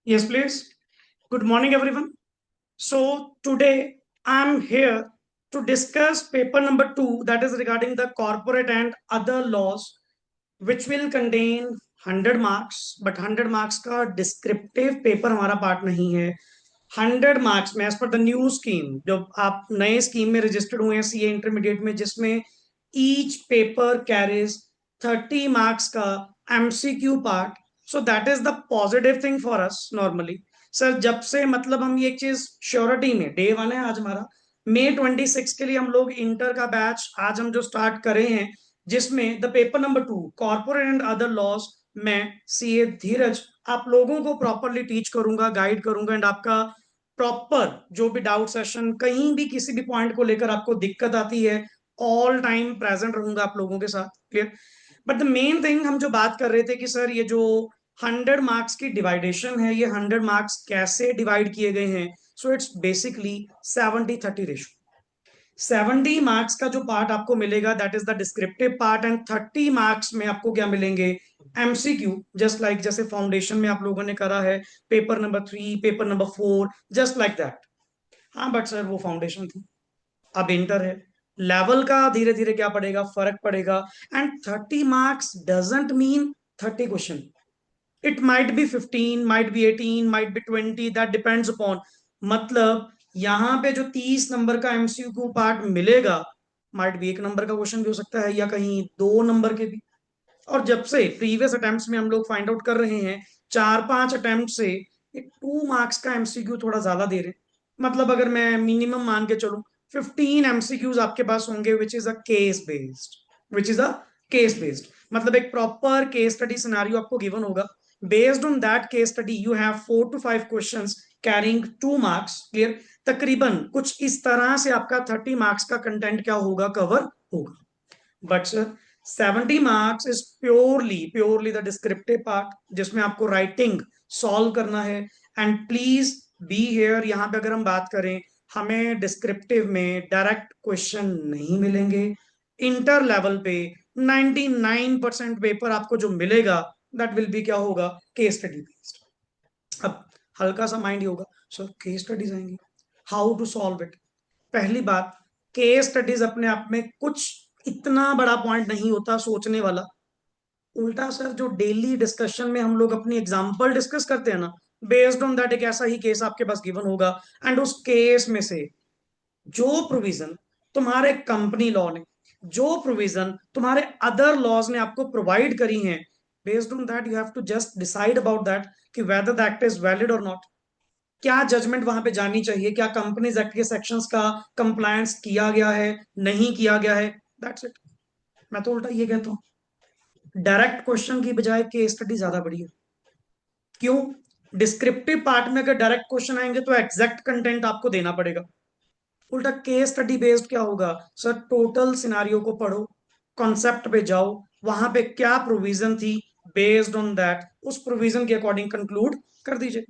Yes, please. Good morning, everyone. So, today I'm here to discuss paper number two, that is regarding the corporate and other laws, which will contain 100 marks. But 100 marks का descriptive paper हमारा part नहीं है. 100 marks में as per the new scheme, जो आप नए scheme में registered हुए हैं सीए इंटरमीडिएट में, जिसमें ईच पेपर कैरीज 30 मार्क्स का MCQ part. So that is the positive thing for us normally. Sir जब से मतलब हम ये चीज श्योरिटी में डे वन है आज हमारा, May 26 के लिए हम लोग इंटर का बैच आज हम जो स्टार्ट कर रहे हैं, जिसमें the paper number two corporate and other laws में सीए धीरज आप लोगों को प्रॉपरली टीच करूंगा, गाइड करूंगा, एंड आपका प्रॉपर जो भी डाउट सेशन कहीं भी किसी भी पॉइंट को लेकर आपको दिक्कत आती है, ऑल टाइम प्रेजेंट रहूंगा आप लोगों के साथ. Clear. But the main thing हम जो बात कर रहे थे कि सर ये जो 100 मार्क्स की डिवाइडेशन है, ये 100 मार्क्स कैसे डिवाइड किए गए हैं. So it's basically 70-30 ratio. 70 marks का जो पार्ट आपको मिलेगा that is the descriptive part, and 30 marks में आपको क्या मिलेंगे, एमसीक्यू. जस्ट लाइक जैसे फाउंडेशन में आप लोगों ने करा है, paper number 3, paper number 4, just like that. हाँ बट सर वो फाउंडेशन थी, अब इंटर है, लेवल का धीरे धीरे क्या पड़ेगा, फर्क पड़ेगा. And 30 marks doesn't mean 30 question. It might be 15, might be 18, might be 20, that depends upon. मतलब यहाँ पे जो 30 नंबर का एमसीक्यू पार्ट मिलेगा, माइट बी 1 नंबर का क्वेश्चन भी हो सकता है, या कहीं 2 नंबर के भी. और जब से प्रीवियस अटेम्प्ट्स में हम लोग फाइंड आउट कर रहे हैं, 4-5 अटेम्प्ट से एक 2 मार्क्स का एमसीक्यू थोड़ा ज्यादा दे रहे हैं. मतलब अगर मैं मिनिमम मान के चलूं, 15 एमसीक्यूज आपके पास होंगे, विच इज अ केस बेस्ड. मतलब एक प्रॉपर केस स्टडी सिनारियो आपको गिवन होगा. Based on that case study you have 4 to 5 questions carrying 2 marks. Clear. तकरीबन कुछ इस तरह से आपका 30 मार्क्स का कंटेंट क्या होगा, कवर होगा. But sir 70 marks is purely the descriptive part, जिसमें आपको राइटिंग सॉल्व करना है. एंड प्लीज बी हेयर, यहाँ पे अगर हम बात करें, हमें डिस्क्रिप्टिव में डायरेक्ट क्वेश्चन नहीं मिलेंगे. इंटर लेवल पे 99% पेपर आपको जो मिलेगा दैट विल बी क्या होगा, केस स्टडी बेस्ड. अब हल्का सा माइंड ये होगा, सर केस स्टडीज आएंगी, हाउ टू सॉल्व इट. पहली बात, केस स्टडीज अपने आप में कुछ इतना बड़ा पॉइंट नहीं होता सोचने वाला. उल्टा सर जो डेली डिस्कशन में हम लोग अपनी एग्जांपल डिस्कस करते हैं ना, बेस्ड ऑन दैट एक ऐसा ही केस आपके पास गिवन होगा. एंड उस केस में से जो प्रोविजन तुम्हारे कंपनी लॉ ने, जो प्रोविजन तुम्हारे अदर लॉज ने आपको प्रोवाइड करी हैं, based on that you have to just decide about that कि whether the act is valid और नॉट. क्या जजमेंट वहां पे जानी चाहिए, क्या कंपनीज एक्ट के सेक्शंस का कंप्लायंस किया गया है, नहीं किया गया है. That's it. मैं तो उल्टा ये कहता हूँ, डायरेक्ट क्वेश्चन की बजाय केस स्टडी ज्यादा बढ़िया. क्यों? डिस्क्रिप्टिव पार्ट में अगर डायरेक्ट क्वेश्चन आएंगे तो एग्जैक्ट कंटेंट आपको देना पड़ेगा. उल्टा केस स्टडी बेस्ड क्या होगा, सर टोटल सिनारियो को पढ़ो, कॉन्सेप्ट पे जाओ, वहां पे क्या प्रोविजन थी, बेस्ड ऑन दैट उस प्रोविजन के अकॉर्डिंग कंक्लूड कर दीजिए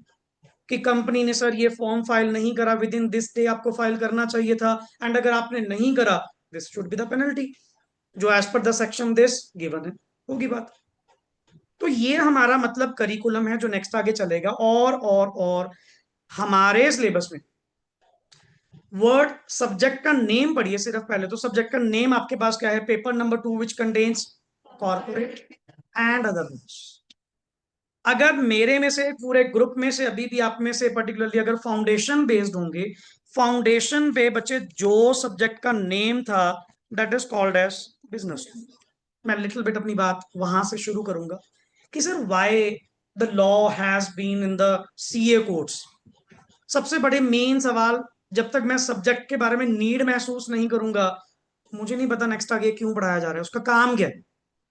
कि कंपनी ने सर ये फॉर्म फाइल नहीं करा, विद इन दिस डे आपको फाइल करना चाहिए था, एंड अगर आपने नहीं करा, this should be the penalty, जो as per the section this given है. होगी बात. तो ये हमारा मतलब करिकुलम है जो नेक्स्ट आगे चलेगा. और हमारे सिलेबस में वर्ड सब्जेक्ट का नेम पढ़िए सिर्फ. पहले तो सब्जेक्ट का नेम आपके पास क्या है, paper number to which contains corporate and other rules. अगर मेरे में से पूरे ग्रुप में से अभी भी आप में से पर्टिकुलरली अगर फाउंडेशन बेस्ड होंगे, फाउंडेशन पे बच्चे जो सब्जेक्ट का नेम था that is called as business. मैं लिटिल बिट अपनी बात वहां से शुरू करूंगा कि sir why the law has been in the CA courts. सबसे बड़े मेन सवाल, जब तक मैं सब्जेक्ट के बारे में नीड महसूस नहीं करूंगा, मुझे नहीं पता नेक्स्ट आगे क्यों पढ़ाया जा रहा है, उसका काम क्या है,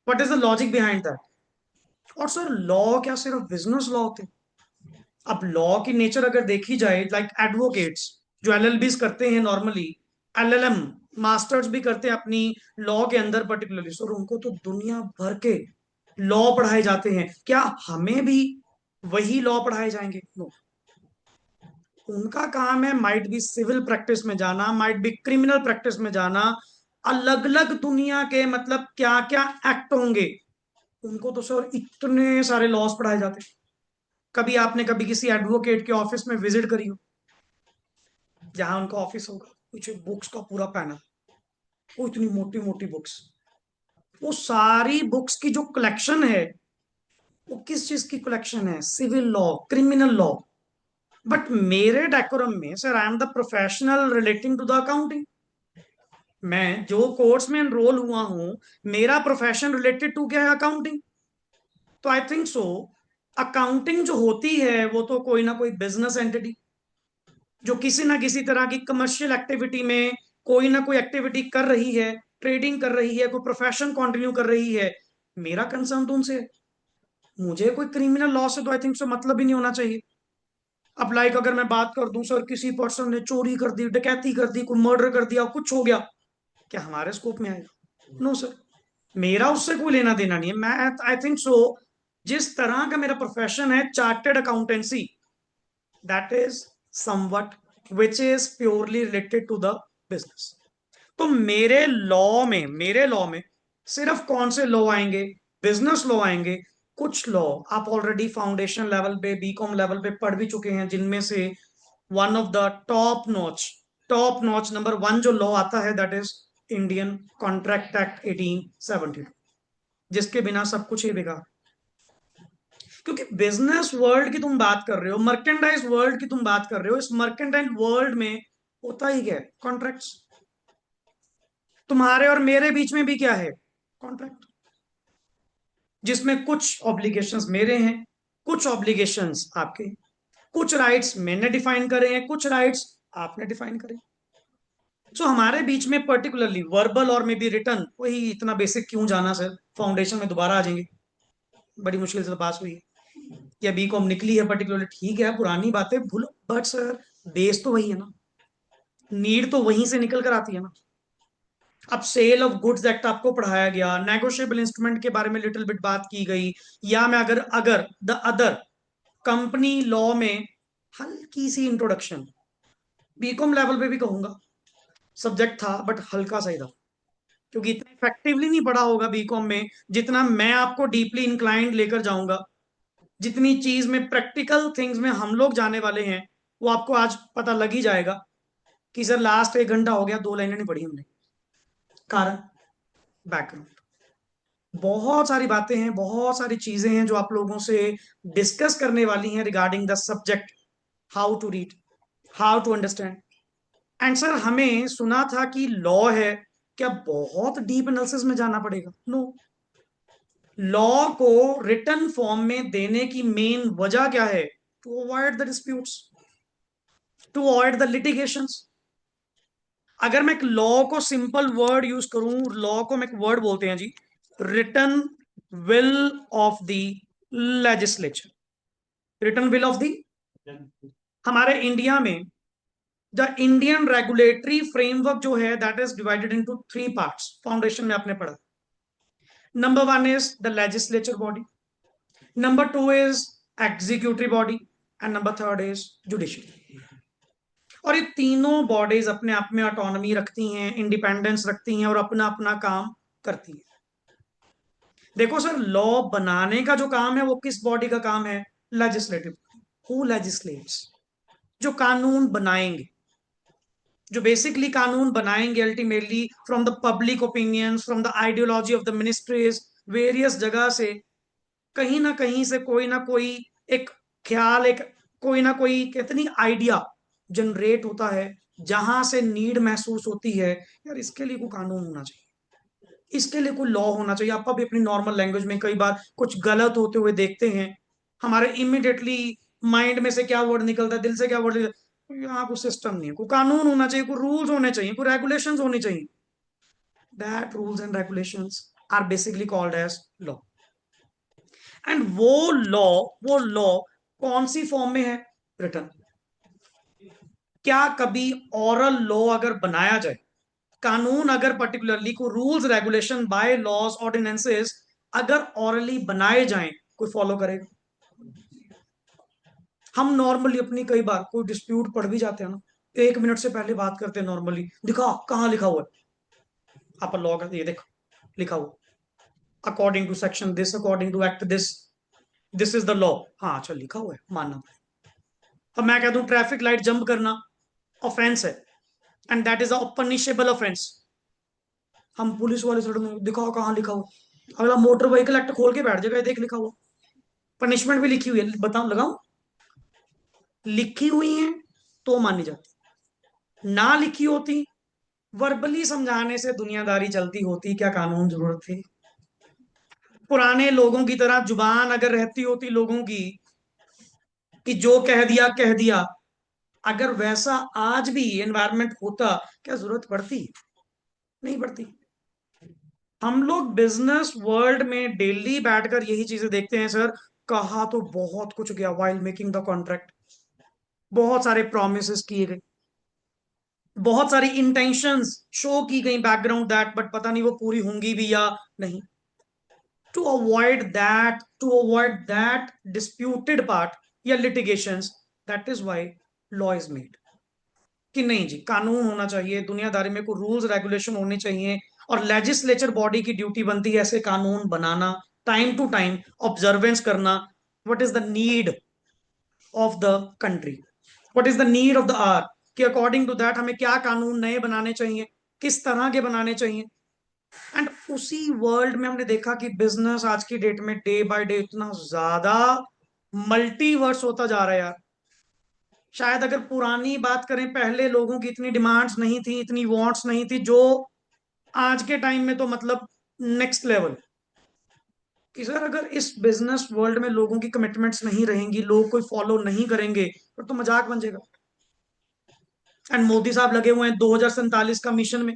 what is the logic behind that. और सर लॉ क्या सिर्फ बिजनेस लॉ होते हैं? अब लॉ की नेचर अगर देखी जाए, लाइक एडवोकेट्स जो एलएलबीज करते हैं नॉर्मली, एलएलएम मास्टर्स भी करते हैं अपनी लॉ के अंदर पर्टिकुलरली, सर उनको तो दुनिया भर के लॉ पढ़ाए जाते हैं. क्या हमें भी वही लॉ पढ़ाए जाएंगे? नो. उनका काम है माइट बी सिविल प्रैक्टिस में जाना, माइट बी क्रिमिनल प्रैक्टिस में जाना, अलग अलग दुनिया के मतलब क्या क्या एक्ट होंगे, उनको तो सर इतने सारे लॉस पढ़ाए जाते हैं. कभी आपने कभी किसी एडवोकेट के ऑफिस में विजिट करी हो, जहां उनका ऑफिस होगा, कुछ बुक्स का पूरा पैनल, वो इतनी मोटी मोटी बुक्स, वो सारी बुक्स की जो कलेक्शन है, वो किस चीज की कलेक्शन है? Civil law, criminal law. But मेरे डेकोरम में sir, I am the professional relating to the accounting. मैं जो कोर्स में एनरोल हुआ हूं, मेरा प्रोफेशन रिलेटेड टू क्या है? अकाउंटिंग। तो आई थिंक सो अकाउंटिंग जो होती है वो तो कोई ना कोई बिजनेस एंटिटी जो किसी ना किसी तरह की कमर्शियल एक्टिविटी में कोई ना कोई एक्टिविटी कर रही है, ट्रेडिंग कर रही है, कोई प्रोफेशन कंटिन्यू कर रही है, मेरा कंसर्न तो उनसे है। मुझे कोई क्रिमिनल लॉ से तो आई थिंक सो मतलब ही नहीं होना चाहिए। अब लाइक अगर मैं बात कर दूं सर, किसी पर्सन ने चोरी कर दी, डकैती कर दी, कोई मर्डर कर दिया, कुछ हो गया, क्या हमारे स्कोप में आएगा? नो सर, मेरा उससे कोई लेना देना नहीं है। मैं आई थिंक सो जिस तरह का मेरा प्रोफेशन है chartered accountancy, that is somewhat which is purely related to the business. तो मेरे लॉ में सिर्फ कौन से लॉ आएंगे? बिजनेस लॉ आएंगे। कुछ लॉ आप ऑलरेडी फाउंडेशन लेवल पे, बीकॉम लेवल पे पढ़ भी चुके हैं, जिनमें से one of the top notch number one जो लॉ आता है, that is Indian contract act 1872, जिसके बिना सब कुछ ही बेकार। क्योंकि बिजनेस वर्ल्ड की तुम बात कर रहे हो, मर्केंडाइज वर्ल्ड की तुम बात कर रहे हो, इस मर्केंडाइज वर्ल्ड में होता ही क्या है? कॉन्ट्रैक्ट्स। तुम्हारे और मेरे बीच में भी क्या है? कॉन्ट्रैक्ट, जिसमें कुछ ऑब्लिगेशंस मेरे हैं, कुछ ऑब्लिगेशंस आपके, कुछ राइट्स मैंने डिफाइन करे हैं, कुछ राइट्स आपने डिफाइन करे। सो हमारे बीच में पर्टिकुलरली वर्बल और मे बी रिटर्न, वही इतना बेसिक क्यों जाना सर, फाउंडेशन में दोबारा आ जाएंगे, बड़ी मुश्किल से तो पास हुई है, या बी कॉम निकली है पर्टिकुलरली, ठीक है पुरानी बातें भूलो, बट सर बेस तो वही है ना, नीड तो वहीं से निकल कर आती है ना। अब सेल ऑफ गुड्स एक्ट आपको पढ़ाया गया, नेगोशिएबल इंस्ट्रूमेंट के बारे में लिटिल बिट बात की गई, या मैं अगर अगर द अदर कंपनी लॉ में हल्की सी इंट्रोडक्शन बीकॉम लेवल पे भी कहूंगा, सब्जेक्ट था बट हल्का सा ही था, क्योंकि इतना इफेक्टिवली नहीं पढ़ा होगा बीकॉम में जितना मैं आपको डीपली इंक्लाइंड लेकर जाऊंगा। जितनी चीज में प्रैक्टिकल थिंग्स में हम लोग जाने वाले हैं, वो आपको आज पता लग ही जाएगा कि सर लास्ट 1 घंटा हो गया, 2 लाइनें नहीं पढ़ी हमने। कारण, बैकग्राउंड, बहुत सारी बातें हैं, बहुत सारी चीजें हैं जो आप लोगों से डिस्कस करने वाली हैं regarding the subject, how to read, how to understand. And sir हमें सुना था कि लॉ है, क्या बहुत डीप एनालिसिस में जाना पड़ेगा? नो। लॉ को रिटन फॉर्म में देने की मेन वजह क्या है? To avoid the disputes, to avoid the litigations. अगर मैं एक लॉ को सिंपल वर्ड यूज करूं, लॉ को मैं एक वर्ड बोलते हैं जी, written will of the legislature, written will of the, हमारे इंडिया में द इंडियन रेगुलेटरी फ्रेमवर्क जो है, that is divided into 3 parts, foundation में आपने पढ़ा। Number one is the legislature body, number two is executive body, and number third is judiciary. और ये तीनों बॉडीज अपने आप में ऑटोनॉमी रखती हैं, इंडिपेंडेंस रखती हैं, और अपना अपना काम करती हैं। देखो सर, लॉ बनाने का जो काम है वो किस बॉडी का काम है? लेजिस्लेटिव। हु लेजिस्लेट्स? जो कानून बनाएंगे, जो बेसिकली कानून बनाएंगे ultimately from the public opinions, from the ideology of the ministries, various जगह से कहीं ना कहीं से कोई ना कोई एक ख्याल, एक कोई ना कोई कहते नहीं आइडिया जनरेट होता है, जहां से नीड महसूस होती है, यार इसके लिए कोई कानून होना चाहिए, इसके लिए कोई लॉ होना चाहिए। आप भी अपनी नॉर्मल लैंग्वेज में कई बार कुछ गलत होते हुए देखते हैं, हमारे इमिडिएटली माइंड में से क्या वर्ड निकलता है, दिल से क्या वर्ड निकलता है, यहाँ कोई सिस्टम नहीं है, कोई कानून होना चाहिए, कोई रूल्स होने चाहिए, कोई रेगुलेशंस होनी चाहिए। That rules and regulations are basically called as law. And वो लॉ कौन सी फॉर्म में है? रिटर्न। क्या कभी ऑरल लॉ अगर बनाया जाए, कानून अगर पर्टिकुलरली को rules regulation by laws ordinances अगर ऑरली बनाए जाएं, कोई फॉलो करेगा? हम नॉर्मली अपनी कई बार कोई डिस्प्यूट पढ़ भी जाते हैं ना, 1 मिनट से पहले बात करते हैं नॉर्मली, दिखा कहां लिखा हुआ है, आप लॉ का ये देखो लिखा हुआ, according to section this, according to act this, this is the law. हाँ अच्छा लिखा हुआ है, मानना पड़ेगा। अब मैं कह दूं ट्रैफिक लाइट जंप करना ऑफेंस है, and that is a punishable offence. हम पुलिस वाले सड़क में दिखाओ कहाँ लिखा हुआ, अगला मोटर व्हीकल एक्ट खोल के बैठ जाएगा, ये देख लिखा हुआ, पनिशमेंट भी लिखी हुई है, बताओ लगाओ। लिखी हुई है तो मानी जाती, ना लिखी होती, वर्बली समझाने से दुनियादारी चलती होती, क्या कानून जरूरत थी। पुराने लोगों की तरह जुबान अगर रहती होती लोगों की, कि जो कह दिया, अगर वैसा आज भी एनवायरनमेंट होता, क्या जरूरत पड़ती? नहीं पड़ती। हम लोग बिजनेस वर्ल्ड में डेली बैठकर यही चीजें देखते हैं सर। कहा तो बहुत कुछ गया वाइल मेकिंग द कॉन्ट्रैक्ट, बहुत सारे प्रोमिस किए गए, बहुत सारी इंटेंशंस शो की गई बैकग्राउंड दैट, बट पता नहीं वो पूरी होंगी भी या नहीं। To avoid that disputed part या litigations, that is why law is made. कि नहीं जी, कानून होना चाहिए दुनियादारी में, कोई रूल्स रेगुलेशन होने चाहिए, और लेजिस्लेचर बॉडी की ड्यूटी बनती है ऐसे कानून बनाना, टाइम टू टाइम ऑब्जर्वेंस करना। What is the need of the country, what is the need of the hour, कि अकॉर्डिंग टू दैट हमें क्या कानून नए बनाने चाहिए, किस तरह के बनाने चाहिए। एंड उसी वर्ल्ड में हमने देखा कि बिजनेस आज की डेट में डे बाय डे इतना ज्यादा मल्टीवर्स होता जा रहा है यार। शायद अगर पुरानी बात करें, पहले लोगों की इतनी डिमांड्स नहीं थी, इतनी वांट्स नहीं थी, जो आज के टाइम में तो मतलब नेक्स्ट लेवल। कि सर अगर इस बिजनेस वर्ल्ड में लोगों की कमिटमेंट्स नहीं रहेंगी, लोग कोई फॉलो नहीं करेंगे, फिर तो मजाक बन जाएगा। एंड मोदी साहब लगे हुए हैं 2047 का मिशन में,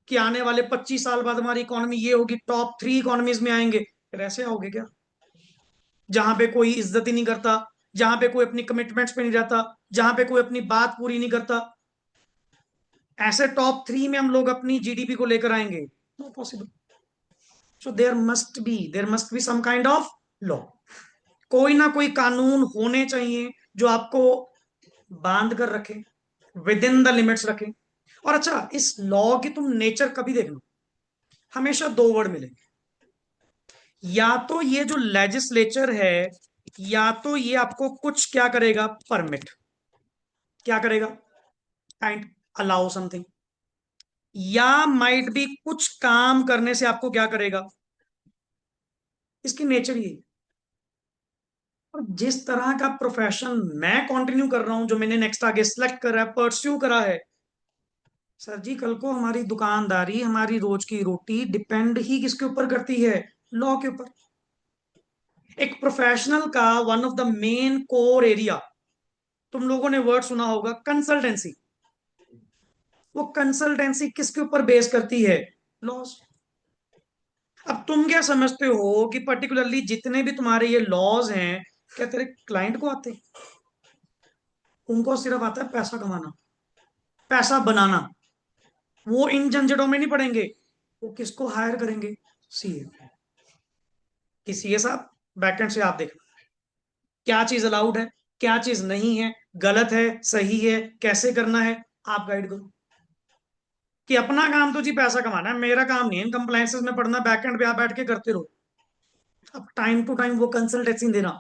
कि आने वाले 25 साल बाद हमारी इकोनॉमी ये होगी, टॉप 3 इकोनॉमीज में आएंगे। फिर ऐसे आओगे क्या, जहां पे कोई इज्जत ही नहीं करता, जहां पे कोई अपनी कमिटमेंट्स पे नहीं रहता, जहां पे कोई अपनी बात पूरी नहीं करता। ऐसे टॉप 3 में हम लोग अपनी जीडीपी को लेकर आएंगे? No possible. So there must be some kind of law. कोई ना कोई कानून होने चाहिए जो आपको बांध कर रखे, विद इन द लिमिट्स रखे। और अच्छा, इस लॉ की तुम नेचर कभी देखना, हमेशा 2 वर्ड मिलेंगे। या तो ये जो लेजिस्लेचर है, या तो ये आपको कुछ क्या करेगा, परमिट, क्या करेगा, काइंड अलाउ समथिंग, या माइट बी कुछ काम करने से आपको क्या करेगा। इसकी नेचर ये है। और जिस तरह का प्रोफेशन मैं कंटिन्यू कर रहा हूं, जो मैंने नेक्स्ट आगे सिलेक्ट करा है, परस्यू करा है, सर जी कल को हमारी दुकानदारी, हमारी रोज की रोटी डिपेंड ही किसके ऊपर करती है, लॉ के ऊपर। एक प्रोफेशनल का one of the main core area, तुम लोगों ने वर्ड सुना होगा कंसल्टेंसी। वो कंसल्टेंसी किसके ऊपर बेस करती है, लॉज। अब तुम क्या समझते हो कि पर्टिकुलरली जितने भी तुम्हारे ये लॉज हैं, क्या तेरे क्लाइंट को आते हैं? उनको सिर्फ आता है पैसा कमाना, पैसा बनाना। वो इन झंझटों में नहीं पड़ेंगे। वो किसको हायर करेंगे, सीए। कि सीए साहब बैकएंड से आप देखना क्या चीज अलाउड है, क्या चीज नहीं है, गलत है, सही है, कैसे करना है, आप गाइड करो। कि अपना काम तो जी पैसा कमाना है, मेरा काम नहीं है इन कंप्लायंसेस में पढ़ना, बैकएंड पे आप बैठ के करते रहो। अब टाइम टू टाइम वो कंसल्टेंसी देना,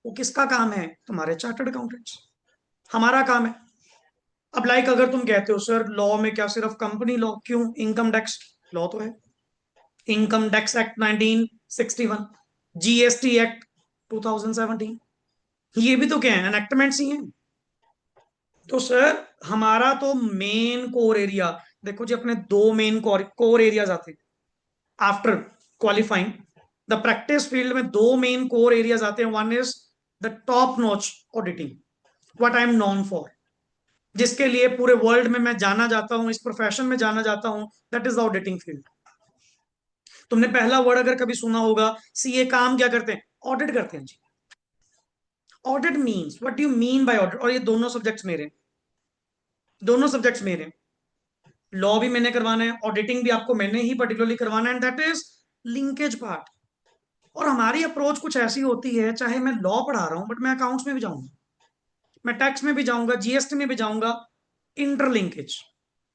वो किसका काम है, तुम्हारे चार्टर्ड अकाउंटेंट्स। हमारा काम है। अब लाइक अगर तुम कहते हो सर लॉ में क्या सिर्फ कंपनी लॉ, क्यों, इनकम टैक्स लॉ तो है, income tax act 1961, GST act 2017, ये भी तो क्या है, एनेक्टमेंट्स ही हैं। तो सर हमारा तो मेन कोर एरिया, देखो जी अपने 2 मेन कोर एरियाज आते हैं after qualifying the practice field में। 2 मेन कोर एरियाज आते हैं, one is the top notch auditing, what I am non for, जिसके लिए पूरे वर्ल्ड में मैं जाना जाता हूं, इस प्रोफेशन में जाना जाता हूं, that is the auditing field. तुमने पहला वर्ड अगर कभी सुना होगा, सीए काम क्या करते हैं, ऑडिट करते हैं जी। Audit means, what do you mean by audit, और ये दोनों सब्जेक्ट्स मेरे, लॉ भी मैंने करवाना है, ऑडिटिंग भी आपको मैंने ही पर्टिकुलरली करवाना है, and that is linkage part. और हमारी अप्रोच कुछ ऐसी होती है, चाहे मैं लॉ पढ़ा रहा हूं बट मैं अकाउंट्स में भी जाऊंगा, मैं टैक्स में भी जाऊंगा, जीएसटी में भी जाऊंगा। इंटरलिंकेज,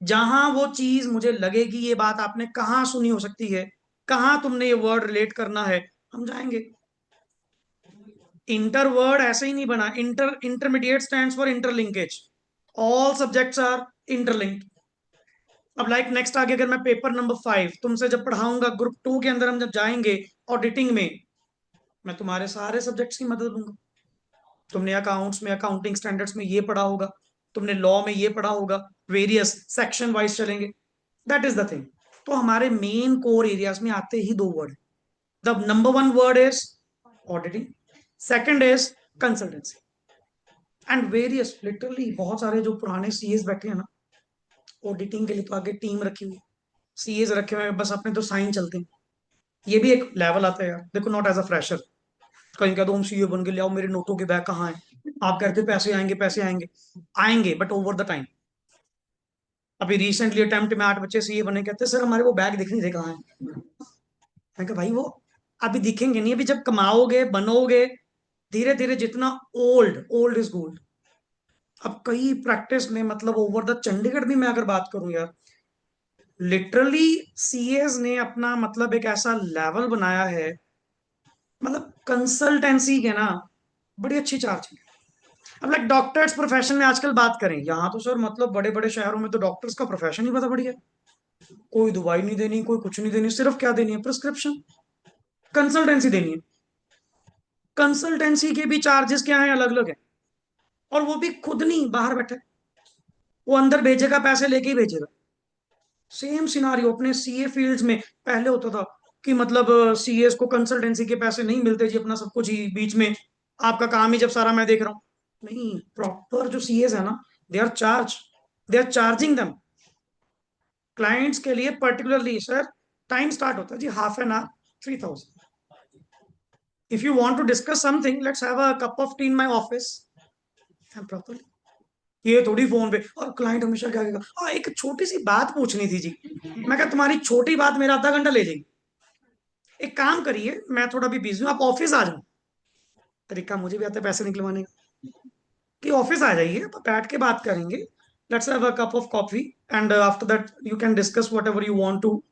जहां वो चीज मुझे लगेगी ये बात आपने कहाँ सुनी हो सकती है, कहाँ तुमने ये वर्ड रिलेट करना है, हम जाएंगे। इंटर वर्ड ऐसे ही नहीं बना, intermediate stands for interlinkage, all subjects are interlinked. अब लाइक नेक्स्ट आगे अगर मैं पेपर नंबर 5 तुमसे जब पढ़ाऊंगा, ग्रुप 2 के अंदर हम जब जाएंगे ऑडिटिंग में, मैं तुम्हारे सारे सब्जेक्ट्स की मदद लूंगा। तुमने अकाउंट्स में, अकाउंटिंग स्टैंडर्ड्स में ये पढ़ा होगा, तुमने लॉ में ये पढ़ा होगा, वेरियस सेक्शन वाइज चलेंगे। That is the thing. तो हमारे मेन कोर एरियाज में आते ही दो word. The number one word is auditing, second is consultancy and various. Literally बहुत सारे जो पुराने सीएस बैठे हैं ना, ऑडिटिंग के लिए तो आगे टीम रखी हुई, सीएस रखे हुए हैं, बस अपने तो साइन चलते हैं। ये भी एक लेवल आता है यार, देखो नॉट एज अ फ्रेशर कहीं कह दो हम सीए बन के, ले आओ मेरे नोटों के बैग कहाँ है, आप कहते पैसे आएंगे पैसे आएंगे, आएंगे बट ओवर द टाइम। अभी रिसेंटली अटेम्प्ट में 8 बच्चे सीए बने, कहते सर हमारे वो बैग दिख नहीं रहे कहाँ है। मैं कहा भाई वो अभी दिखेंगे नहीं, अभी जब कमाओगे बनोगे धीरे धीरे, जितना ओल्ड ओल्ड इज गोल्ड। अब कई प्रैक्टिस में मतलब ओवर द चंडीगढ़ भी मैं अगर बात करूं यार, लिटरली सीएस ने अपना मतलब एक ऐसा लेवल बनाया है, मतलब कंसल्टेंसी के ना बड़ी अच्छी चार्ज। अब लाइक डॉक्टर्स प्रोफेशन में आजकल बात करें, यहाँ तो सर मतलब बड़े बड़े शहरों में तो डॉक्टर्स का प्रोफेशन ही पता बढ़िया। कोई दवाई नहीं देनी, कोई कुछ नहीं देनी, सिर्फ क्या देनी है, प्रिस्क्रिप्शन, कंसल्टेंसी देनी है। कंसल्टेंसी के भी चार्जेस क्या है, अलग अलग है। और वो भी खुद नहीं, बाहर बैठे, वो अंदर भेजेगा, पैसे लेके ही भेजेगा। सेम सिनारियो अपने सीए फील्ड्स में पहले होता था कि मतलब सीएस को कंसल्टेंसी के पैसे नहीं मिलते जी, अपना सब कुछ ही बीच में, आपका काम ही जब सारा मैं देख रहा हूँ। नहीं, प्रॉपर जो सीएस है ना, they are charging them clients के लिए पर्टिकुलरली। सर टाइम स्टार्ट होता है जी half an hour, 3,000। If you want to discuss something, let's have a cup of tea in my office and properly, ये थोड़ी फोन पे। और क्लाइंट हमेशा क्या कहेगा, एक छोटी सी बात पूछनी थी जी। मैं कहा तुम्हारी छोटी बात मेरा आधा घंटा ले जाएगी, एक काम करिए मैं थोड़ा भी बिजी हूँ, आप ऑफिस आ जाओ। तरीका मुझे भी आता है पैसे निकलवाने का, कि ऑफिस आ जाइए, बैठ के बात करेंगे, let's have a cup of coffee and after that you can discuss whatever you want to.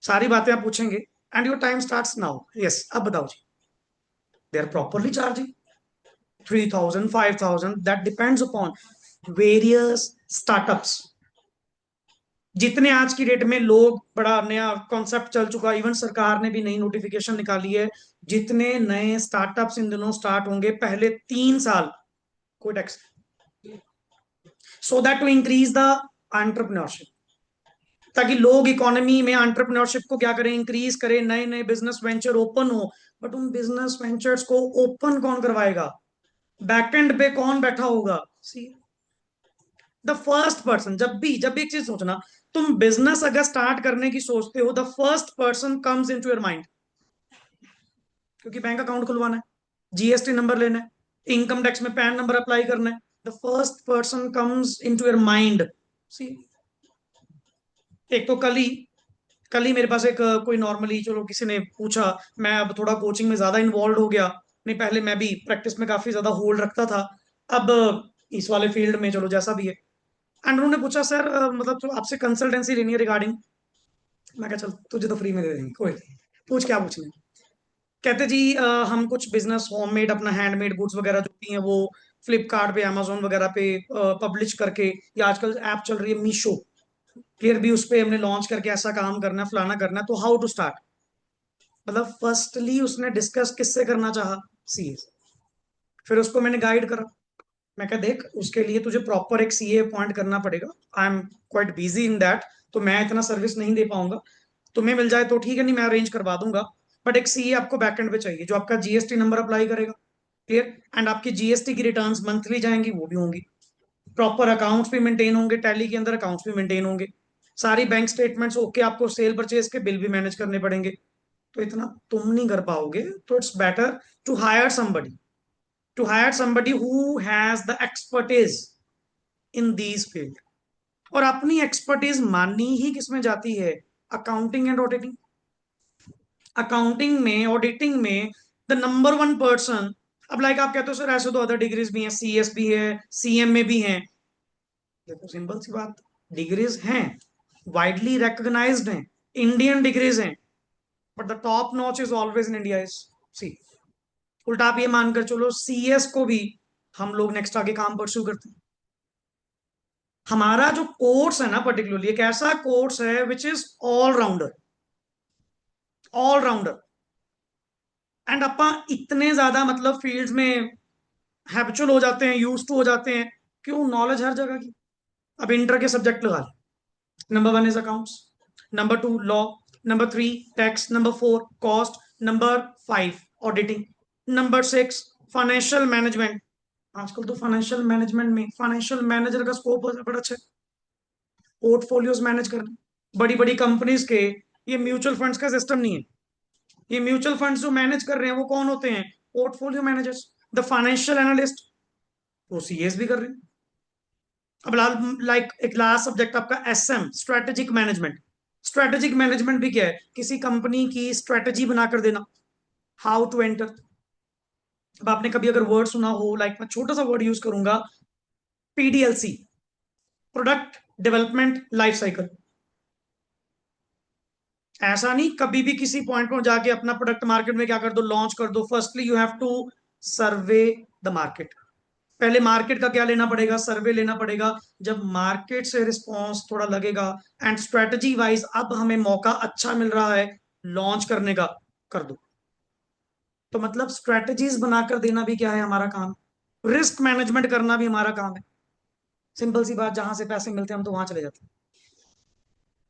सारी बातें आप पूछेंगे and your time starts now. Yes, अब बताओ जी। They are properly charging 3,000 5,000, that depends upon various startups. जितने आज की डेट में लोग, बड़ा नया कॉन्सेप्ट चल चुका, इवन सरकार ने भी नई नोटिफिकेशन निकाली है, जितने नए स्टार्टअप्स इन दिनों स्टार्ट होंगे पहले 3 साल कोई tax, so that to increase the entrepreneurship, ताकि लोग इकोनॉमी में एंटरप्रेन्योरशिप को क्या करें, इंक्रीज करें, नए नए बिजनेस वेंचर ओपन हो। बट उन बिजनेस वेंचर्स को ओपन कौन करवाएगा, बैकएंड पे कौन बैठा होगा, सी द फर्स्ट पर्सन। जब भी एक चीज सोचना, तुम बिजनेस अगर स्टार्ट करने की सोचते हो, the first person comes into your mind, क्योंकि बैंक अकाउंट खुलवाना है, जीएसटी नंबर लेना है, इनकम टैक्स में पैन नंबर अप्लाई करना है, the first person comes into your mind. See, एक तो कल ही मेरे पास एक कोई नॉर्मली, चलो किसी ने पूछा, मैं अब थोड़ा कोचिंग में ज्यादा इन्वॉल्व हो गया, नहीं पहले मैं भी प्रैक्टिस में काफी ज्यादा होल्ड रखता था, अब इस वाले फील्ड में चलो जैसा भी है। एंड उन्होंने पूछा सर मतलब तो आपसे कंसल्टेंसी लेनी है रिगार्डिंग। मैं कहा चल तुझे तो फ्री में दे देंगे, कोई नहीं, पूछ क्या पूछना है। कहते जी हम कुछ बिजनेस होममेड अपना हैंडमेड गुड्स वगैरह जो भी हैं वो फ्लिपकार्ट पे, अमेजोन वगैरह पे पब्लिश करके, या आजकल ऐप चल रही है मीशो, क्लियर भी, उस पे हमने लॉन्च करके ऐसा काम करना है, फलाना करना है, तो हाउ टू स्टार्ट। मतलब फर्स्टली उसने डिस्कस किससे करना चाहा, सीए। फिर उसको मैंने गाइड करा, मैं कहा देख उसके लिए तुझे प्रॉपर एक सीए अपॉइंट करना पड़ेगा, I am quite busy in that, तो मैं इतना सर्विस नहीं दे पाऊंगा। तुम्हें मिल जाए तो ठीक है, नहीं मैं अरेंज करवा दूंगा, बट एक सीए आपको बैकएंड पे चाहिए जो आपका जीएसटी नंबर अप्लाई करेगा, क्लियर, एंड आपकी जीएसटी की रिटर्न्स मंथली जाएंगी, वो भी होंगी, प्रॉपर अकाउंट्स भी मेंटेन होंगे, टैली के अंदर अकाउंट्स भी मेंटेन होंगे, सारी बैंक स्टेटमेंट्स ओके, आपको सेल परचेज के बिल भी मैनेज करने पड़ेंगे। तो इतना तुम नहीं कर पाओगे, तो it's better to hire somebody, who has the expertise in these field. और अपनी एक्सपर्टीज माननी ही किसमें जाती है, अकाउंटिंग एंड ऑडिटिंग। अकाउंटिंग में, ऑडिटिंग में द नंबर वन पर्सन। अब लाइक आप कहते हो सर ऐसे तो अदर डिग्रीज भी हैं, सीएस भी है, सीएम में भी हैं। देखो सिंपल सी बात, डिग्रीज हैं, वाइडली रिकॉग्नाइज्ड हैं, इंडियन डिग्रीज हैं, but the top notch is always in India is C. उल्टा आप ये मानकर चलो सीएस को भी हम लोग नेक्स्ट आगे काम परस्यू करते हैं। हमारा जो कोर्स है ना पर्टिकुलरली एक ऐसा कोर्स है which is allrounder, allrounder. And अपा इतने ज्यादा मतलब फील्ड्स में हैबिचुअल हो जाते हैं, यूज टू हो जाते हैं, क्यों नॉलेज हर जगह की। अब इंटर के सब्जेक्ट लगा ले, number one is accounts, number two law, number three tax, number four cost, number five auditing, number six financial management. आजकल तो फाइनेंशियल मैनेजमेंट में फाइनेंशियल मैनेजर का स्कोप बड़ा अच्छा है। पोर्टफोलियोज मैनेज करना, बड़ी बड़ी कंपनीज के, ये म्यूचुअल फंड्स का सिस्टम नहीं है। ये म्यूचुअल फंड्स जो मैनेज कर रहे हैं वो कौन होते हैं? Portfolio managers. The financial analyst वो सीएस भी कर रहे हैं। अब लाइक एक लास्ट सब्जेक्ट आपका SM, strategic management. Strategic management भी क्या है? किसी कंपनी की स्ट्रेटेजी बनाकर देना, हाउ टू एंटर। अब आपने कभी अगर वर्ड सुना हो, लाइक मैं छोटा सा वर्ड यूज करूंगा, पीडीएलसी, प्रोडक्ट डेवलपमेंट लाइफ साइकिल। ऐसा नहीं कभी भी किसी पॉइंट पर जाके अपना प्रोडक्ट मार्केट में क्या कर दो, लॉन्च कर दो। Firstly you have to survey the market. पहले मार्केट का क्या लेना पड़ेगा? सर्वे लेना पड़ेगा। जब मार्केट से रिस्पॉन्स थोड़ा लगेगा एंड स्ट्रेटजी वाइज अब हमें मौका अच्छा मिल रहा है लॉन्च करने का, कर दो। तो मतलब स्ट्रेटजीज बनाकर देना भी क्या है हमारा काम। रिस्क मैनेजमेंट करना भी हमारा काम है। सिंपल सी बात, जहां से पैसे मिलते हैं हम तो वहां चले जाते हैं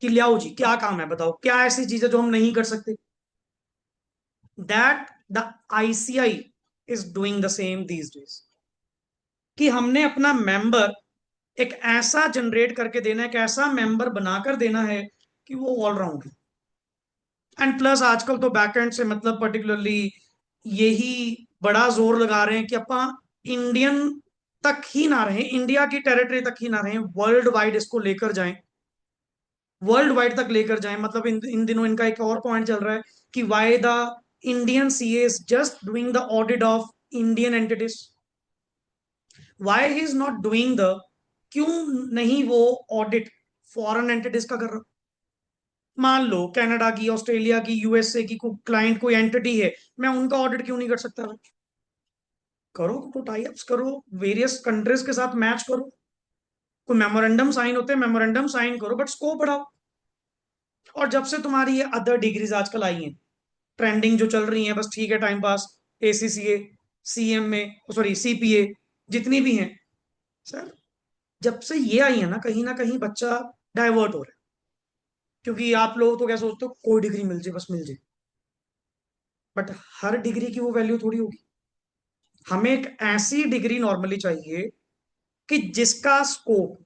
कि लियाओ जी क्या काम है बताओ, क्या ऐसी चीज है जो हम नहीं कर सकते। That the ICI is doing the same these days, कि हमने अपना मेंबर एक ऐसा जनरेट करके देना है, एक ऐसा मेंबर बनाकर देना है कि वो ऑलराउंडर। एंड प्लस आजकल तो बैकएंड से मतलब पर्टिकुलरली यही बड़ा जोर लगा रहे हैं कि अपा इंडियन तक ही ना रहे, इंडिया की टेरिटरी तक ही ना रहे, वर्ल्ड वाइड इसको लेकर जाएं, वर्ल्ड वाइड तक लेकर जाएं। मतलब इन दिनों इनका एक और पॉइंट चल रहा है कि why the Indian CA is just doing the audit of Indian entities, why he is not doing the, क्यों नहीं वो ऑडिट फॉरेन एंटिटीज का कर रहा। मान लो कनाडा की, ऑस्ट्रेलिया की, यूएसए की कोई क्लाइंट, कोई एंटिटी है, मैं उनका ऑडिट क्यों नहीं कर सकता? करो, कोई टाई अप्स करो, वेरियस कंट्रीज के साथ मैच करो, कोई मेमोरेंडम साइन होते हैं, मेमोरेंडम साइन करो, बट स्कोप बढ़ाओ। और जब से तुम्हारी ये अदर डिग्रीज आजकल आई हैं ट्रेंडिंग जो चल रही हैं, बस ठीक है time pass, ACCA, CMA, sorry CPA, जितनी भी हैं सर, जब से ये आई है ना कहीं बच्चा डाइवर्ट हो रहा है। क्योंकि आप लोग तो क्या सोचते हो, कोई डिग्री मिल जाए बस मिल जाए, बट हर डिग्री की वो वैल्यू थोड़ी होगी। हमें एक ऐसी डिग्री नॉर्मली चाहिए कि जिसका स्कोप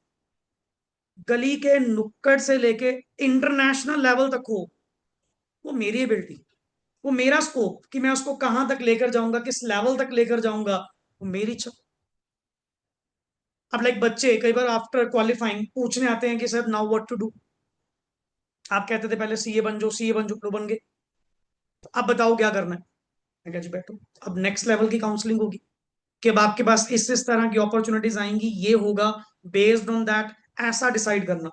गली के नुक्कड़ से लेके इंटरनेशनल लेवल तक हो। वो मेरी एबिलिटी, वो मेरा स्कोप कि मैं उसको कहां तक लेकर जाऊंगा, किस लेवल तक लेकर जाऊंगा, वो मेरी इच्छा। अब लाइक बच्चे कई बार आफ्टर क्वालिफाइंग पूछने आते हैं कि sir now what to do. आप कहते थे पहले सीए बन जाओ, सीए बन जाओ, लो बन गए, तो अब बताओ क्या करना है। मैं कहा जी बैठो, अब नेक्स्ट लेवल की काउंसलिंग होगी कि अब आपके पास इस तरह की अपॉर्चुनिटीज आएंगी, ये होगा, बेस्ड ऑन दैट ऐसा डिसाइड करना,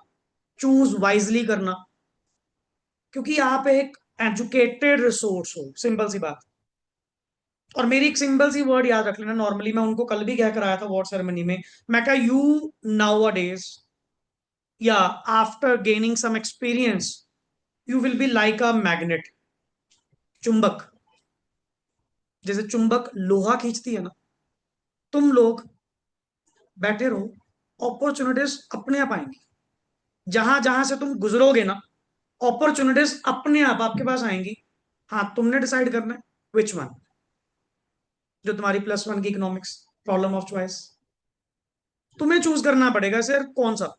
चूज वाइजली करना। क्योंकि आप एक एजुकेटेड रिसोर्स हो, सिंपल सी बात। और मेरी एक सिंपल सी वर्ड याद रख लेना, नॉर्मली मैं उनको कल भी कह कर आया था वॉट सेरेमनी में। मैं कहा यू नाउ डेज, या after gaining some experience, you will be like a magnet, चुंबक। जैसे चुंबक लोहा खींचती है ना, तुम लोग बैठे रहो, अपॉर्चुनिटीज अपने आप आएंगी। जहां जहां से तुम गुजरोगे ना, अपॉर्चुनिटीज अपने आप आपके पास आएंगी। हाँ, तुमने डिसाइड करना है विच वन, जो तुम्हारी प्लस वन की इकोनॉमिक्स प्रॉब्लम ऑफ चॉइस, तुम्हें चूज करना पड़ेगा सर कौन सा।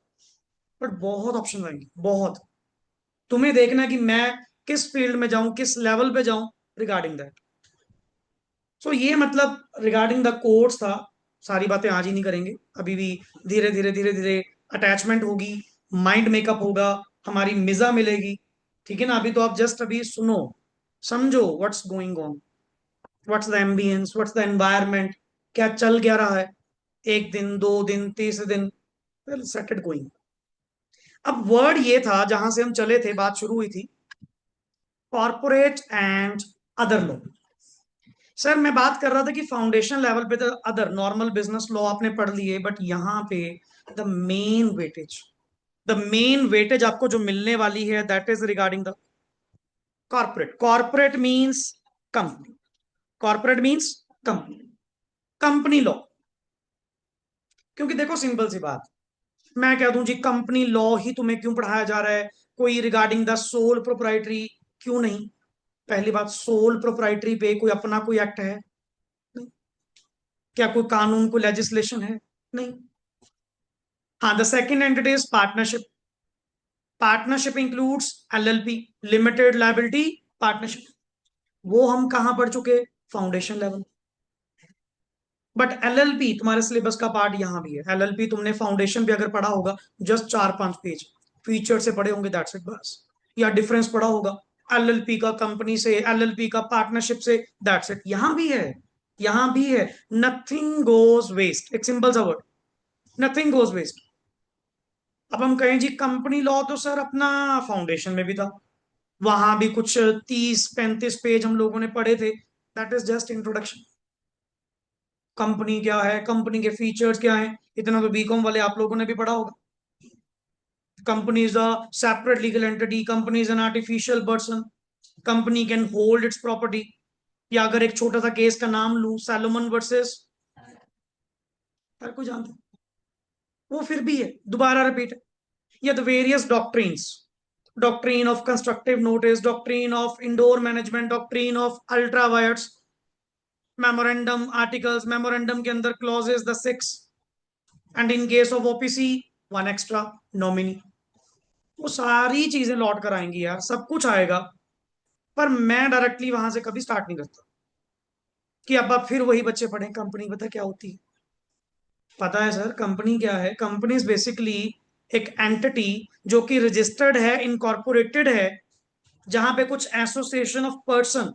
बट बहुत ऑप्शन आएंगे, बहुत। तुम्हें देखना है कि मैं किस फील्ड में जाऊं, किस लेवल पे जाऊं, रिगार्डिंग दैट। सो ये मतलब रिगार्डिंग द कोर्स था। सारी बातें आज ही नहीं करेंगे, अभी भी धीरे धीरे धीरे धीरे अटैचमेंट होगी, माइंड मेकअप होगा, हमारी मिजा मिलेगी। ठीक है ना? अभी तो आप जस्ट अभी सुनो, समझो what's going on, what's the ambience, what's the environment, क्या चल क्या रहा है। एक दिन, दो दिन, तीसरे दिन, फिर सेट गोइंग। अब वर्ड ये था जहां से हम चले थे, बात शुरू हुई थी corporate and other law. Sir मैं बात कर रहा था कि फाउंडेशन लेवल पे तो अदर नॉर्मल बिजनेस लॉ आपने पढ़ लिए, बट यहाँ पे the main weightage, the main weightage आपको जो मिलने वाली है that is regarding the corporate. Corporate means company, corporate means company, company law. क्योंकि देखो सिंपल सी बात, मैं कह दूं जी कंपनी लॉ ही तुम्हें क्यों पढ़ाया जा रहा है, कोई रिगार्डिंग द सोल प्रोप्राइटरी क्यों नहीं? पहली बात, सोल प्रोप्राइटरी पे कोई अपना कोई एक्ट है? नहीं। क्या कोई कानून, कोई लेजिस्लेशन है? नहीं। हाँ, the second entity is partnership. Partnership includes LLP, limited liability partnership. वो हम कहां पढ़ चुके? Foundation level. बट एलएलपी तुम्हारे सिलेबस का पार्ट यहां भी है। एलएलपी तुमने फाउंडेशन भी अगर पढ़ा होगा, जस्ट 4-5 पेज फीचर से पढ़े होंगे, दैट्स इट बस। या डिफरेंस पढ़ा होगा एलएलपी का कंपनी से, एलएलपी का पार्टनरशिप से, दैट्स इट। यहां भी है, यहां भी है। नथिंग गोज वेस्ट, एक सिंपल सा वर्ड, नथिंग गोज वेस्ट। अब हम कहें जी कंपनी लॉ तो सर अपना फाउंडेशन में भी था, वहां भी कुछ 30-35 पेज हम लोगों ने पढ़े थे, that is just introduction. Company क्या है, कंपनी के फीचर्स क्या हैं, इतना तो बीकॉम वाले आप लोगों ने भी पढ़ा होगा। Company is a separate legal entity, company is an artificial person, company can hold it's property. या अगर एक छोटा सा केस का नाम लूं, सैलोमन वर्सेस, हर कोई जानता है, वो फिर भी है, दोबारा रिपीट है। या the various doctrines, doctrine of constructive notice, doctrine of indoor management, doctrine of ultra vires, memorandum articles, memorandum के अंदर clauses the 6, and in case of OPC one extra nominee. वो सारी चीजें लौट कर आएंगी यार, सब कुछ आएगा। पर मैं डायरेक्टली वहां से कभी स्टार्ट नहीं करता कि अब आप फिर वही बच्चे पढ़ें कंपनी पता क्या होती है। पता है सर कंपनी क्या है? कंपनी इज बेसिकली एक एंटिटी जो कि रजिस्टर्ड है, इनकॉर्पोरेटेड है, जहां पे कुछ एसोसिएशन ऑफ पर्सन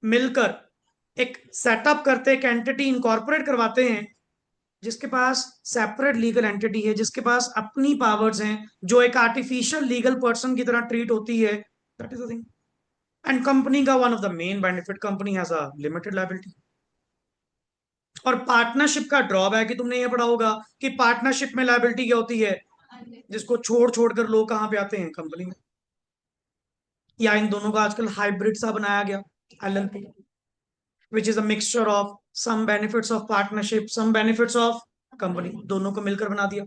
मिलकर एक सेटअप करते, एक एंटिटी इनकॉर्पोरेट करवाते हैं, जिसके पास सेपरेट लीगल एंटिटी है, जिसके पास अपनी पावर्स हैं, जो एक आर्टिफिशियल लीगल पर्सन की तरह ट्रीट होती है, that is the thing. And company का one of the main benefit, company has a limited liability. और पार्टनरशिप का ड्रॉबैक कि तुमने ये पढ़ा होगा कि पार्टनरशिप में लायबिलिटी क्या होती है, जिसको छोड़ छोड़ कर लोग कहां पे आते हैं? कंपनी में। या इन दोनों का आजकल हाइब्रिड सा बनाया गया, LLP, which is a mixture of some benefits of partnership, some benefits of company, दोनों को मिलकर बना दिया।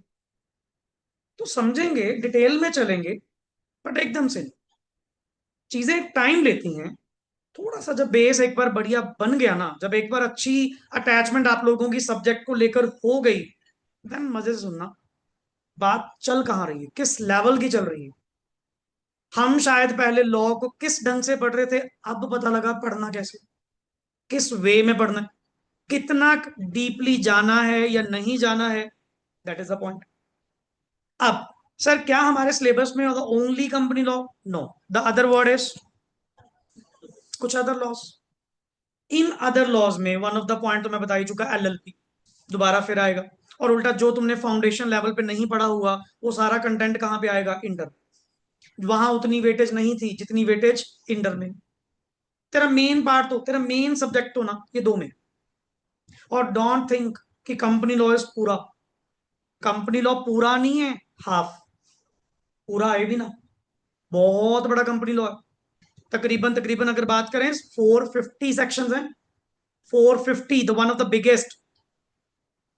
तो समझेंगे, डिटेल में चलेंगे, बट एकदम से नहीं। चीजें टाइम लेती हैं। थोड़ा सा जब बेस एक बार बढ़िया बन गया ना, जब एक बार अच्छी अटैचमेंट आप लोगों की सब्जेक्ट को लेकर हो गई, देन मजे से सुनना बात चल कहाँ रही है, किस लेवल की चल रही है। हम शायद पहले लॉ को किस ढंग से पढ़ रहे थे, अब पता लगा पढ़ना कैसे, किस वे में पढ़ना है, कितना डीपली जाना है या नहीं जाना है, दैट इज द पॉइंट। अब सर क्या हमारे सिलेबस में होगा only company law? No, the other word is कुछ other laws. In other laws में वन ऑफ द पॉइंट तो मैं बता ही चुका, एलएलपी दोबारा फिर आएगा। और उल्टा जो तुमने फाउंडेशन लेवल पे नहीं पढ़ा हुआ, वो सारा कंटेंट कहाँ पे आएगा? इंटर। वहां उतनी वेटेज नहीं थी जितनी वेटेज इंटर में। तेरा मेन पार्ट तो, तेरा मेन सब्जेक्ट तो ना ये दो में। और डोंट थिंक कि कंपनी लॉ इज पूरा। कंपनी लॉ पूरा नहीं है, हाफ। पूरा है भी ना, बहुत बड़ा कंपनी लॉ है। तकरीबन तकरीबन अगर बात करें 450 सेक्शंस हैं, 450, the one of the biggest.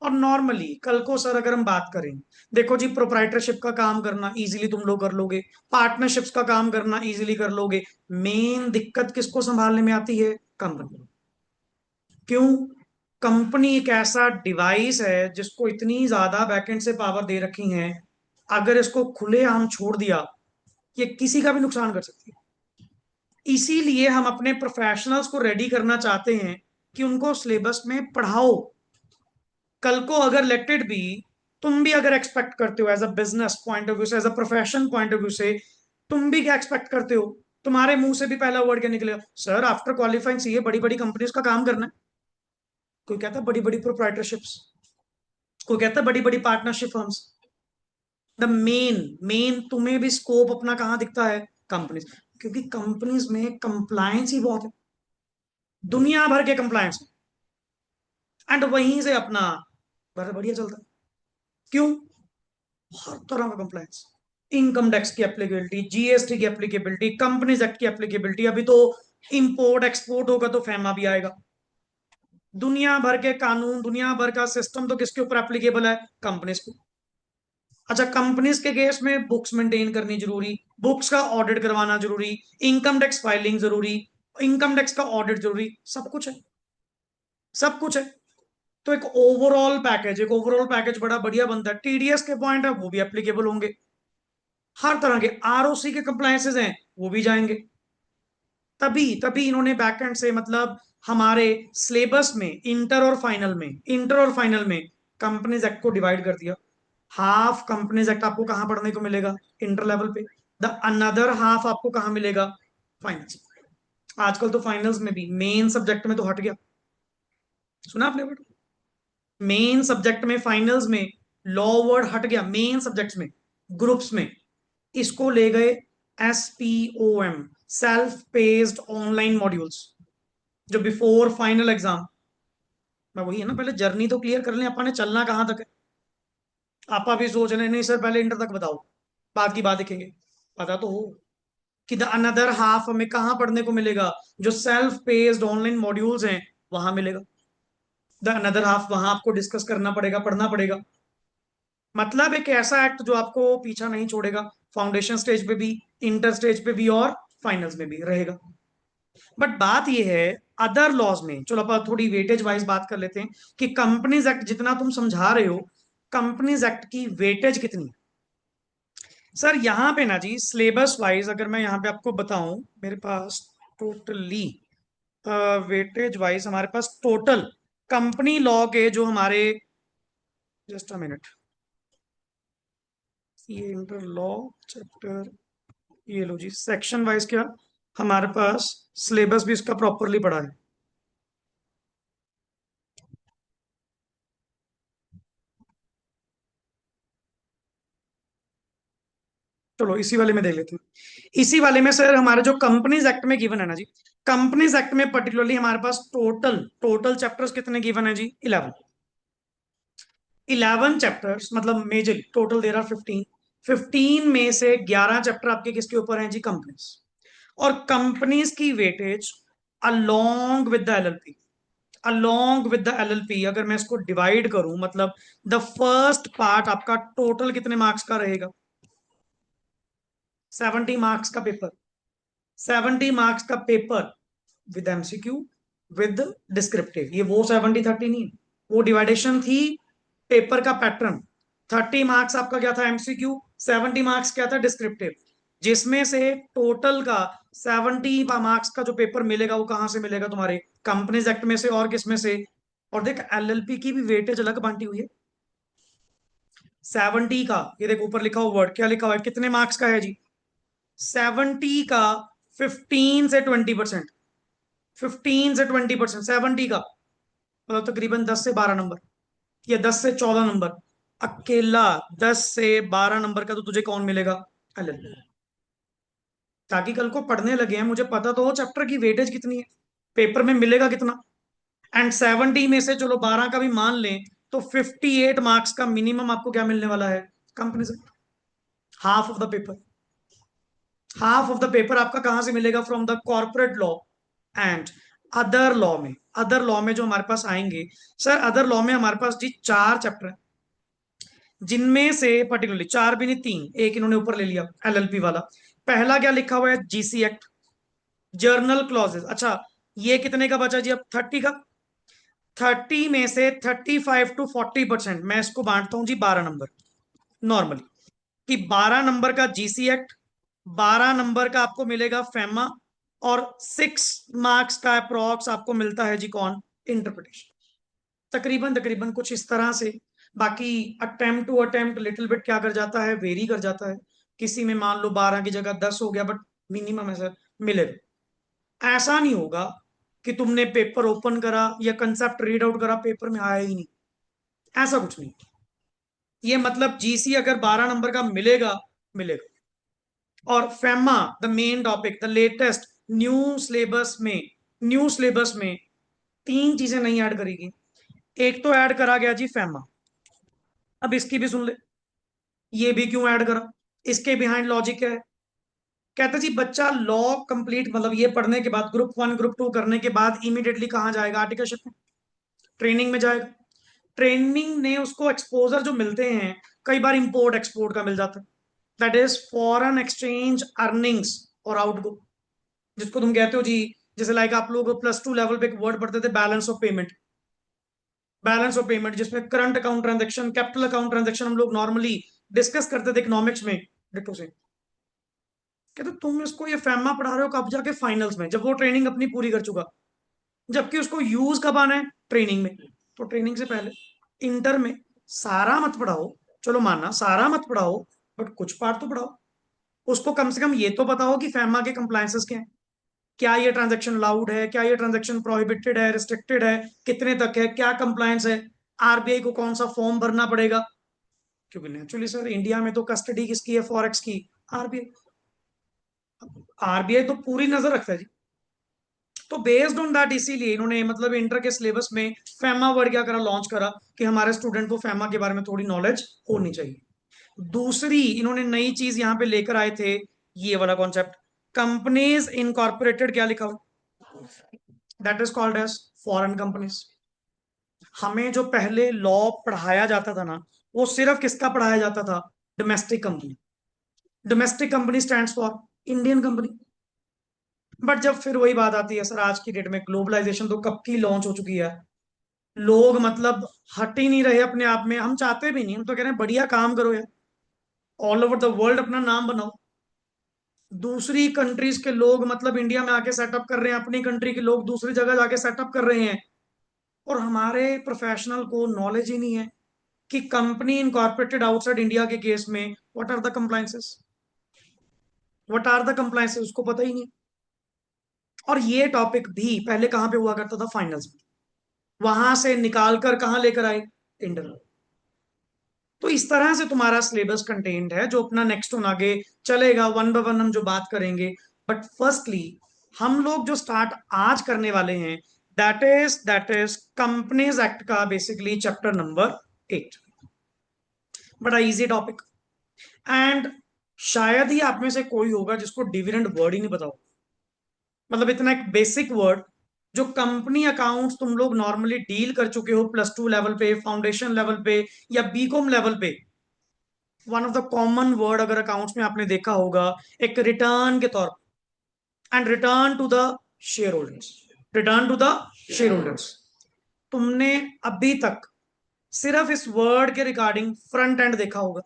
और नॉर्मली कल को सर अगर हम बात करें, देखो जी प्रोप्राइटरशिप का काम करना इजीली तुम लोग कर लोगे, पार्टनरशिप्स का काम करना इजीली कर लोगे। मेन दिक्कत किसको संभालने में आती है? कंपनी। क्यों? कंपनी एक ऐसा डिवाइस है जिसको इतनी ज्यादा बैकएंड से पावर दे रखी है, अगर इसको खुलेआम छोड़ दिया, ये किसी का भी नुकसान कर सकती है। इसीलिए हम अपने प्रोफेशनल्स को रेडी करना चाहते हैं कि उनको सिलेबस में पढ़ाओ। कल को अगर लेट इट बी, तुम भी अगर एक्सपेक्ट करते हो as a business point of view से, as a profession point of view से, तुम भी क्या एक्सपेक्ट करते हो? तुम्हारे मुंह से भी पहला वर्ड क्या निकलेगा? सर आफ्टर क्वालिफाइंग सीए बड़ी बड़ी कंपनीज का काम करना है। कोई कहता है बड़ी बड़ी प्रोप्राइटरशिप्स, कोई कहता है बड़ी बड़ी partnership firms. The main main तुम्हें भी स्कोप अपना कहाँ दिखता है? कंपनीज। क्योंकि कंपनीज में कंप्लायंस ही बहुत है, दुनिया भर के कंप्लायंस, एंड वहीं से अपना बढ़िया चलता है। क्यों? हर तरह का कंप्लायंस, इनकम टैक्स की एप्लीकेबिलिटी, जीएसटी की एप्लीकेबिलिटी, कंपनीज एक्ट की एप्लीकेबिलिटी, अभी तो इंपोर्ट एक्सपोर्ट होगा तो फैमा भी आएगा। दुनिया भर के कानून, दुनिया भर का सिस्टम तो किसके ऊपर एप्लीकेबल है? कंपनीज को। अच्छा, कंपनीज के केस में बुक्स मेंटेन करनी जरूरी, बुक्स का ऑडिट करवाना जरूरी, इनकम टैक्स फाइलिंग जरूरी, इनकम टैक्स का ऑडिट जरूरी, सब कुछ है, सब कुछ है। तो एक ओवरऑल पैकेज बड़ा बढ़िया बनता है। टीडीएस के पॉइंट है वो भी एप्लीकेबल होंगे, हर तरह के आरओसी के कंप्लायंसेस हैं वो भी जाएंगे। तभी तभी इन्होंने बैकएंड से, मतलब हमारे सिलेबस में इंटर और फाइनल में कंपनीज एक्ट को डिवाइड कर दिया। हाफ कंपनीज एक्ट आपको कहां पढ़ने को मिलेगा? इंटर लेवल पे। द अनदर हाफ आपको कहां मिलेगा? फाइनल्स। आजकल तो फाइनल्स में भी मेन सब्जेक्ट में तो हट गया, सुना आपने वर्ड? मेन सब्जेक्ट में, फाइनल्स में लॉ वर्ड हट गया, मेन सब्जेक्ट्स में, ग्रुप्स में इसको ले गए SPOM, self paced online modules, जो बिफोर फाइनल एग्जाम। मैं वही है ना, पहले जर्नी तो क्लियर कर लें, अपा ने चलना कहां तक है। आपा भी सोच रहे नहीं सर पहले इंटर तक बताओ, बाद की बात देखेंगे। पता तो हो कि द अनदर हाफ हमें कहां पढ़ने को मिलेगा? जो सेल्फ पेस्ड ऑनलाइन मॉड्यूल्स हैं वहां मिलेगा। द अनदर हाफ वहां आपको डिस्कस करना पड़ेगा, पढ़ना पड़ेगा। मतलब एक ऐसा एक्ट जो आपको पीछा नहीं छोड़ेगा, फाउंडेशन स्टेज पे भी, इंटर स्टेज पे भी, और फाइनल्स में भी रहेगा। बट बात यह है, अदर लॉज में, चलो अपन थोड़ी वेटेज वाइज बात कर लेते हैं कि कंपनीज एक्ट जितना तुम समझा रहे हो, कंपनीज एक्ट की वेटेज कितनी है? सर यहाँ पे ना जी, सिलेबस वाइज अगर मैं यहाँ पे आपको बताऊं, मेरे पास टोटली वेटेज वाइज हमारे पास टोटल कंपनी लॉ के जो हमारे, जस्ट अ मिनट, ये इंटर लॉ चैप्टर, ये लो जी सेक्शन वाइज क्या हमारे पास सिलेबस भी इसका प्रॉपरली पड़ा है। चलो इसी वाले में देख लेते हैं। इसी वाले में सर हमारे जो कंपनीज एक्ट में गिवन है ना जी, कंपनीज एक्ट में पर्टिकुलरली हमारे पास टोटल टोटल चैप्टर्स कितने गिवन है जी? 11। 11 चैप्टर्स, मतलब मेजर टोटल देर आर 15। 15 में से 11 चैप्टर आपके किसके ऊपर हैं जी? कंपनीज। और कंपनीज की weightage along with the LLP, along with the LLP अगर मैं इसको डिवाइड करूं, मतलब द फर्स्ट पार्ट आपका टोटल कितने मार्क्स का रहेगा? 70 मार्क्स का पेपर। 70 मार्क्स का paper with MCQ, with descriptive. ये वो 70-30 नहीं है, वो डिवाइडेशन थी पेपर का पैटर्न। 30 मार्क्स आपका क्या था? MCQ। 70 मार्क्स क्या था? डिस्क्रिप्टिव। जिसमें से टोटल का 70 मार्क्स का जो पेपर मिलेगा वो कहां से मिलेगा? तुम्हारे कंपनीज एक्ट में से, और किस में से? और देख LLP की भी वेटेज अलग बांटी हुई है। 70 का, ये देखो ऊपर लिखा हुआ वर्ड, क्या लिखा हुआ है, कितने मार्क्स का है जी? 70 का 15 से 20%, 15 से 20%, 70 का मतलब तकरीबन 10 से 12 नंबर, या 10 से 14 नंबर। अकेला 10 से 12 नंबर का तो तुझे कौन मिलेगा? LLP। ताकि कल को पढ़ने लगे हैं, मुझे पता तो हो चैप्टर की वेटेज कितनी है, पेपर में मिलेगा कितना। एंड 70 में से चलो 12 का भी मान लें, तो 58 मार्क्स का मिनिमम आपको क्या मिलने वाला है? कंपनी से। Half of the paper, half of the paper आपका कहां से मिलेगा? From the corporate law and other law में। अदर लॉ में जो हमारे पास आएंगे, सर अदर लॉ में हमारे पास जी 4 चैप्टर हैं, जिनमें से पर्टिकुलरली 4 भी नहीं, 3, एक इन्होंने ऊपर ले लिया LLP वाला। पहला क्या लिखा हुआ है? GC act, journal clauses. अच्छा, ये कितने का बचा जी? अब 30 का। 30 में से 35 to 40% मैं इसको बांटता हूं जी 12 नंबर नॉर्मली, कि 12 नंबर का GC एक्ट, 12 नंबर का आपको मिलेगा फेमा, और 6 मार्क्स का अप्रोक्स आपको मिलता है जी कौन? इंटरप्रिटेशन। तकरीबन तकरीबन कुछ इस तरह से। बाकी attempt to attempt little bit क्या कर जाता है? वेरी कर जाता है। किसी में मान लो 12 की जगह 10 हो गया, बट मिनिमम ऐसा मिलेगा। ऐसा नहीं होगा कि तुमने पेपर ओपन करा या कंसेप्ट रीड आउट करा, पेपर में आया ही नहीं, ऐसा कुछ नहीं। ये मतलब GC अगर 12 नंबर का मिलेगा, मिलेगा। और FEMA the main topic, the latest new syllabus में तीन चीजें नहीं ऐड करेगी। एक तो ऐड करा गया जी फेमा। अब इसकी भी सुन ले, ये भी क्यों ऐड करा, इसके बिहाइंड लॉजिक क्या है। कहते जी बच्चा लॉ कंप्लीट मतलब ये पढ़ने के बाद ग्रुप वन ग्रुप टू करने के बाद इमीडिएटली कहाँ जाएगा, आर्टिकलशिप में, ट्रेनिंग में जाएगा। ट्रेनिंग ने उसको एक्सपोजर जो मिलते हैं, कई बार इंपोर्ट एक्सपोर्ट का मिल जाता है, that is foreign exchange earnings और आउटगो, जिसको तुम कहते हो जी, जैसे लाइक आप लोग प्लस टू लेवल पे एक वर्ड पढ़ते थे, balance of payment. Balance of payment जिसमें current account transaction, capital account transaction हम लोग नॉर्मली डिस्कस करते थे इकोनॉमिक्स में, डिटो से। कहते तुम इसको ये फैमा पढ़ा रहे हो कब जाके फाइनल्स में, जब वो ट्रेनिंग अपनी पूरी कर चुका, जबकि उसको यूज कब आना है, ट्रेनिंग में। तो ट्रेनिंग से पहले इंटर में सारा मत पढ़ाओ, चलो मानना सारा मत पढ़ाओ, बट कुछ पार्ट तो पढ़ाओ। उसको कम से कम ये तो बताओ कि फैमा के कंप्लायंसेस क्या है, क्या ये ट्रांजेक्शन अलाउड है, क्या ये ट्रांजेक्शन प्रोहिबिटेड है, रिस्ट्रिक्टेड है, कितने तक है, क्या कंप्लायंस है, आरबीआई को कौन सा फॉर्म भरना पड़ेगा। क्योंकि नेचुरली सर इंडिया में तो कस्टडी किसकी है, फॉरेक्स की, आरबीआई। आरबीआई तो पूरी नजर रखता है जी। तो बेस्ड ऑन दैट इसीलिए इन्होंने मतलब इंटर के सिलेबस में फैमा वर्ड क्या करा, लॉन्च करा, कि हमारे स्टूडेंट को फैमा के बारे में थोड़ी नॉलेज होनी चाहिए। दूसरी इन्होंने नई चीज यहाँ पे लेकर आए थे, ये वाला कॉन्सेप्ट, कंपनीज इनकॉर्पोरेटेड, क्या लिखा हुआ, that is called as foreign companies. हमें जो पहले लॉ पढ़ाया जाता था ना, वो सिर्फ किसका पढ़ाया जाता था, domestic company. Domestic company stands for Indian company. But जब फिर वही बात आती है सर, आज की डेट में ग्लोबलाइजेशन तो कब की लॉन्च हो चुकी है, लोग मतलब हट ही नहीं रहे अपने आप में, हम चाहते भी नहीं, हम तो कह रहे हैं बढ़िया काम करो यार, ऑल ओवर द वर्ल्ड अपना नाम बनाओ। दूसरी कंट्रीज के लोग मतलब इंडिया में आके सेटअप कर रहे हैं, अपनी कंट्री के लोग दूसरी जगह जाके सेटअप कर रहे हैं, और हमारे प्रोफेशनल को नॉलेज ही नहीं है कि कंपनी इनकॉर्पोरेटेड आउटसाइड इंडिया के केस में what are the compliances, what are the compliances, उसको पता ही नहीं। और ये टॉपिक भी पहले कहाँ पे हुआ करता था, फाइनल्स में, वहां से निकाल कर कहाँ लेकर आए, इंटरनल। तो इस तरह से तुम्हारा सिलेबस कंटेंट है, जो अपना नेक्स्ट ऑन आगे चलेगा, वन बाय वन हम जो बात करेंगे। बट फर्स्टली हम लोग जो स्टार्ट आज करने वाले हैं, दैट इज कंपनीज एक्ट का बेसिकली चैप्टर नंबर 8। बड़ा इजी टॉपिक। एंड शायद ही आप में से कोई होगा जिसको डिविडेंड वर्ड ही नहीं बताओ, मतलब इतना एक बेसिक वर्ड जो कंपनी अकाउंट्स तुम लोग नॉर्मली डील कर चुके हो प्लस टू लेवल पे, फाउंडेशन लेवल पे, या बीकॉम लेवल पे। One of the common word अगर अकाउंट्स में आपने देखा होगा, एक रिटर्न के तौर, and return to the shareholders, return to the shareholders. तुमने अभी तक सिर्फ इस वर्ड के रिगार्डिंग फ्रंट एंड देखा होगा,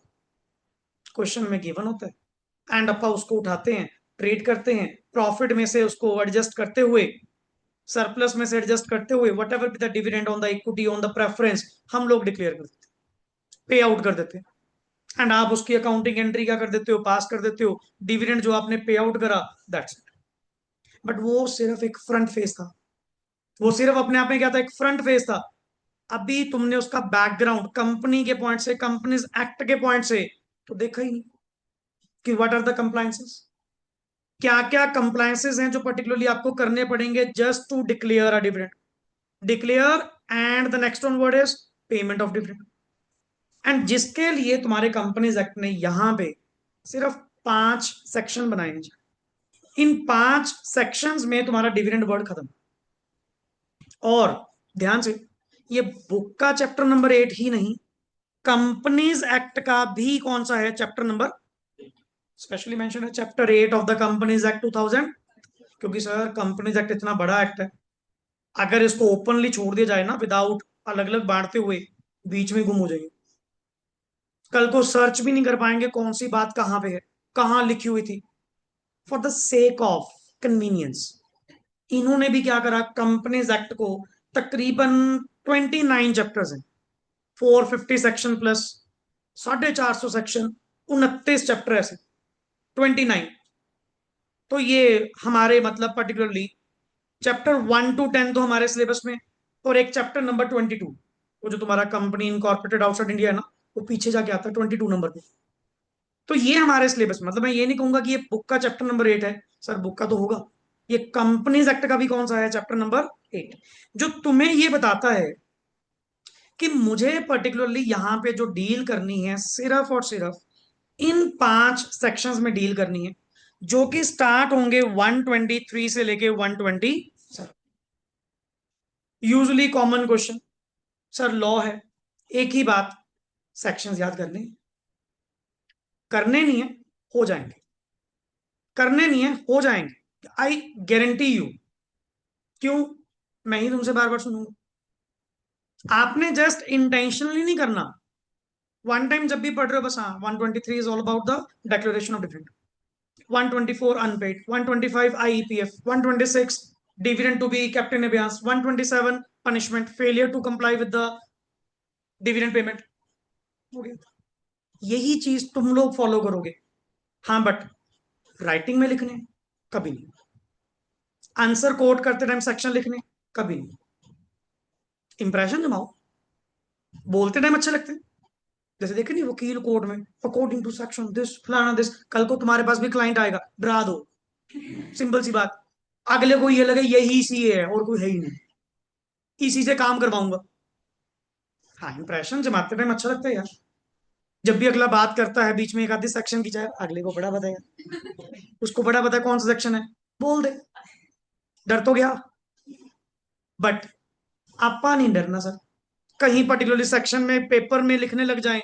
क्वेश्चन में गिवन होता है, एंड अपा उसको उठाते हैं, ट्रेड करते हैं, प्रॉफिट में से उसको एडजस्ट करते हुए, सरप्लस में से एडजस्ट करते हुए, what ever the dividend on the equity on the preference, हम लोग डिक्लेयर कर देते, पे आउट कर देते हैं। एंड आप उसकी अकाउंटिंग एंट्री क्या कर देते हो, पास कर देते हो, डिविडेंड जो आपने पे आउट करा, दैट्स इट। बट वो सिर्फ एक फ्रंट फेस था, वो सिर्फ अपने आप में क्या था, एक फ्रंट फेस था। अभी तुमने उसका बैकग्राउंड कंपनी के पॉइंट से, कंपनीज एक्ट के पॉइंट से तो देखा ही नहीं, कि व्हाट आर द कंप्लायंसेस, क्या क्या कंप्लायंसेस हैं जो पर्टिकुलरली आपको करने पड़ेंगे just to declare a dividend, declare, and the next one word is payment of dividend. And जिसके लिए तुम्हारे कंपनीज एक्ट ने यहां पे सिर्फ 5 सेक्शन बनाए हैं। इन 5 सेक्शंस में तुम्हारा डिविडेंड वर्ड खत्म। और ध्यान से, ये बुक का चैप्टर नंबर 8 ही नहीं, कंपनीज एक्ट का भी कौन सा है, चैप्टर नंबर, स्पेशली मेंशन है chapter 8 of the companies act 2000। क्योंकि सर कंपनीज एक्ट इतना बड़ा एक्ट है, अगर इसको ओपनली छोड़ दिया जाए ना, विदाउट अलग अलग बांटते हुए, बीच में गुम हो जाएंगे, कल को सर्च भी नहीं कर पाएंगे कौन सी बात कहां पे है, कहां लिखी हुई थी। For the sake of convenience इन्होंने भी क्या करा, कंपनीज एक्ट को तकरीबन 29 चैप्टर्स हैं, 450 सेक्शन प्लस 450 सेक्शन, 29 चैप्टर ऐसे, 29। तो ये हमारे मतलब पर्टिकुलरली चैप्टर 1 to 10 तो हमारे सिलेबस में, और एक चैप्टर नंबर 22, वो जो तुम्हारा कंपनी इनकॉर्पोरेटेड आउटसाइड इंडिया है ना, वो पीछे जाके आता है 22 नंबर पे। तो ये हमारे सिलेबस में, मतलब मैं ये नहीं कहूंगा कि ये बुक का चैप्टर नंबर 8 है। सर बुक का तो होगा। ये कंपनीज एक्ट का भी कौन सा है, चैप्टर नंबर 8, जो तुम्हें ये बताता है कि मुझे पर्टिकुलरली यहाँ पे जो डील करनी है सिर्फ और सिर्फ इन 5 सेक्शंस में डील करनी है, जो कि स्टार्ट होंगे 123 से लेके 120। Usually common question, sir law है, एक ही बात, सेक्शंस याद करने हैं। करने नहीं है, हो जाएंगे। करने नहीं है, हो जाएंगे, आई गारंटी यू। क्यों? मैं ही तुमसे बार बार सुनूंगा। आपने जस्ट इंटेंशनली नहीं करना। वन टाइम जब भी पढ़ रहे हो बस, हाँ 123 is all about the declaration of different, 124 unpaid, 125 IEPF, 126 dividend to be kept in abeyance, 127 punishment failure to comply with the dividend payment. हो गया। यही चीज तुम लोग फॉलो करोगे। हाँ बट राइटिंग में लिखने कभी नहीं। आंसर कोट करते टाइम सेक्शन लिखने कभी नहीं। इंप्रेशन जमाओ, बोलते टाइम अच्छे लगते हैं। जैसे देखे नहीं वकील कोर्ट में, अकॉर्डिंग टू सेक्शन दिस फलाना दिस, कल को तुम्हारे पास भी क्लाइंट आएगा, डरा दो। सिंपल सी बात, अगले को ये लगे यही सी है और कोई है ही नहीं, इसी से काम करवाऊंगा। हाँ इंप्रेशन जमाते टाइम अच्छा लगता है यार। जब भी अगला बात करता है बीच में एक आधी सेक्शन की, चाहे अगले को बड़ा पता है, उसको बड़ा पता है कौन सा सेक्शन है, बोल दे, डर तो गया। बट आपा नहीं डरना सर। कहीं पर्टिकुलरली सेक्शन में पेपर में लिखने लग जाएं,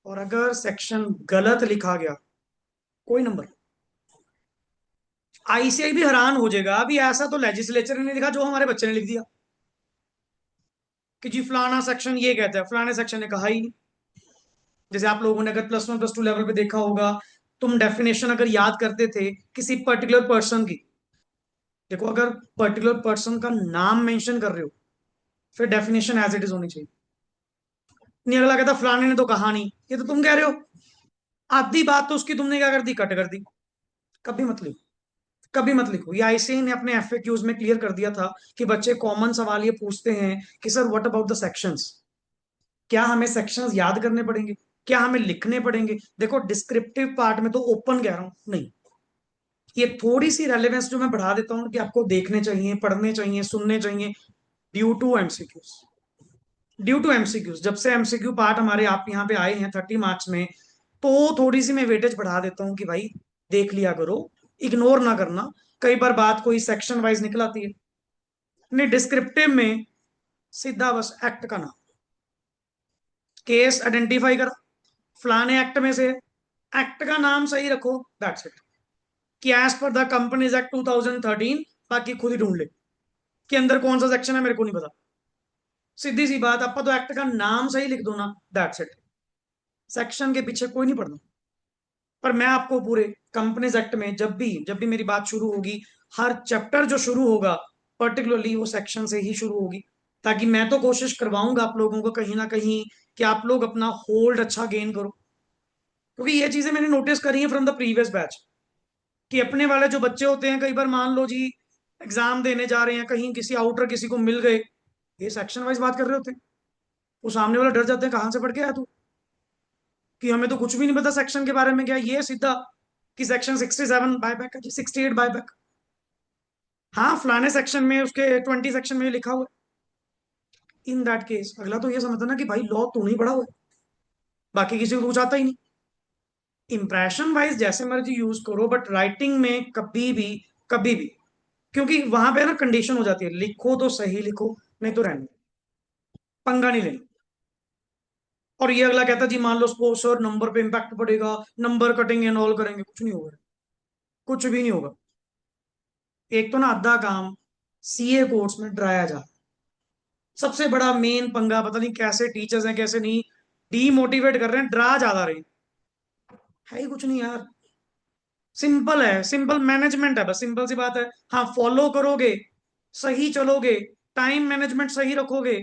और अगर सेक्शन गलत लिखा गया, कोई नंबर। आईसीआई भी हैरान हो जाएगा, अभी ऐसा तो लेजिस्लेचर ने लिखा जो हमारे बच्चे ने लिख दिया कि जी फलाना सेक्शन ये कहता है, फलाने सेक्शन ने कहा ही नहीं। जैसे आप लोगों ने अगर plus one plus two level पे देखा होगा, तुम डेफिनेशन अगर याद करते थे किसी पर्टिकुलर पर्सन की, देखो अगर पर्टिकुलर पर्सन का नाम मेंशन कर रहे हो, फिर डेफिनेशन एज इट इज होनी चाहिए। नहीं अगला कहता फलाने ने तो कहा नहीं, ये तो तुम कह रहे हो। आधी बात तो उसकी तुमने क्या कर दी, कट कर दी। कभी मत लिखो, कभी मत लिखो। ये आईसीएआई ने अपने एफएक्यूज में क्लियर कर दिया था कि बच्चे कॉमन सवाल ये पूछते हैं कि sir what about the sections, क्या हमें सेक्शंस याद करने पड़ेंगे, क्या हमें लिखने पड़ेंगे। देखो डिस्क्रिप्टिव पार्ट में तो ओपन कह रहा हूं नहीं, ये थोड़ी सी रेलेवेंस जो मैं बढ़ा देता हूँ कि आपको देखने चाहिए, पढ़ने चाहिए, सुनने चाहिए, due to MCQs. Due to MCQs, जब से एमसीक्यू पार्ट हमारे आप यहाँ पे आए हैं 30 मार्क्स में, तो थोड़ी सी मैं वेटेज बढ़ा देता हूँ कि भाई देख लिया करो, इग्नोर ना करना। कई बार बात कोई सेक्शन वाइज निकल आती है। नहीं डिस्क्रिप्टिव में सीधा बस एक्ट का नाम, केस आइडेंटिफाई करा, फलाने एक्ट में से, एक्ट का नाम सही रखो, दैट्स इट। कि as per the companies act 2013, बाकी खुद ही ढूंढ ले कि अंदर कौन सा सेक्शन है, मेरे को नहीं पता। सीधी सी बात, आप तो एक्ट का नाम सही लिख दो ना, दैट्स इट। सेक्शन के पीछे कोई नहीं पढ़ना। पर मैं आपको पूरे कंपनीज एक्ट में जब भी मेरी बात शुरू होगी, हर चैप्टर जो शुरू होगा पर्टिकुलरली वो सेक्शन से ही शुरू होगी, ताकि मैं तो कोशिश करवाऊंगा आप लोगों को कहीं ना कहीं कि आप लोग अपना होल्ड अच्छा गेन करो। क्योंकि ये चीजें मैंने नोटिस करी है फ्रॉम द प्रीवियस बैच, कि अपने वाले जो बच्चे होते हैं, कई बार मान लो जी एग्जाम देने जा रहे हैं कहीं, किसी आउटर किसी को मिल गए, ये सेक्शन वाइज बात कर रहे होते हैं, वो सामने वाला डर जाते हैं कहाँ से पढ़ के आया तू, कि हमें तो कुछ भी नहीं पता सेक्शन के बारे में, क्या ये सीधा कि सेक्शन 67 बायबैक है जी, 68 बायबैक। हाँ फलाने सेक्शन में उसके 20 सेक्शन में लिखा हुआ है। इन दैट केस अगला तो ये समझता ना कि भाई लॉ तू नहीं पढ़ा हुआ है, बाकी किसी को कुछ आता ही नहीं। इंप्रेशन वाइज जैसे मर्जी यूज करो, बट राइटिंग में कभी भी, क्योंकि वहां पे ना कंडीशन हो जाती है, लिखो तो सही लिखो, नहीं तो रहने दो, पंगा नहीं लेना। और ये अगला कहता जी मान लो सपोज सर नंबर पे इम्पैक्ट पड़ेगा, नंबर कटेंगे एंड ऑल करेंगे, कुछ नहीं होगा, कुछ भी नहीं होगा। एक तो ना आधा काम सीए कोर्स में डराया जा, सबसे बड़ा मेन पंगा, पता नहीं कैसे टीचर्स हैं कैसे नहीं, डीमोटिवेट कर रहे हैं, डरा ज्यादा रहे हैं। है ही कुछ नहीं यार, सिंपल है, सिंपल मैनेजमेंट है, बस सिंपल सी बात है। हाँ फॉलो करोगे, सही चलोगे, टाइम मैनेजमेंट सही रखोगे,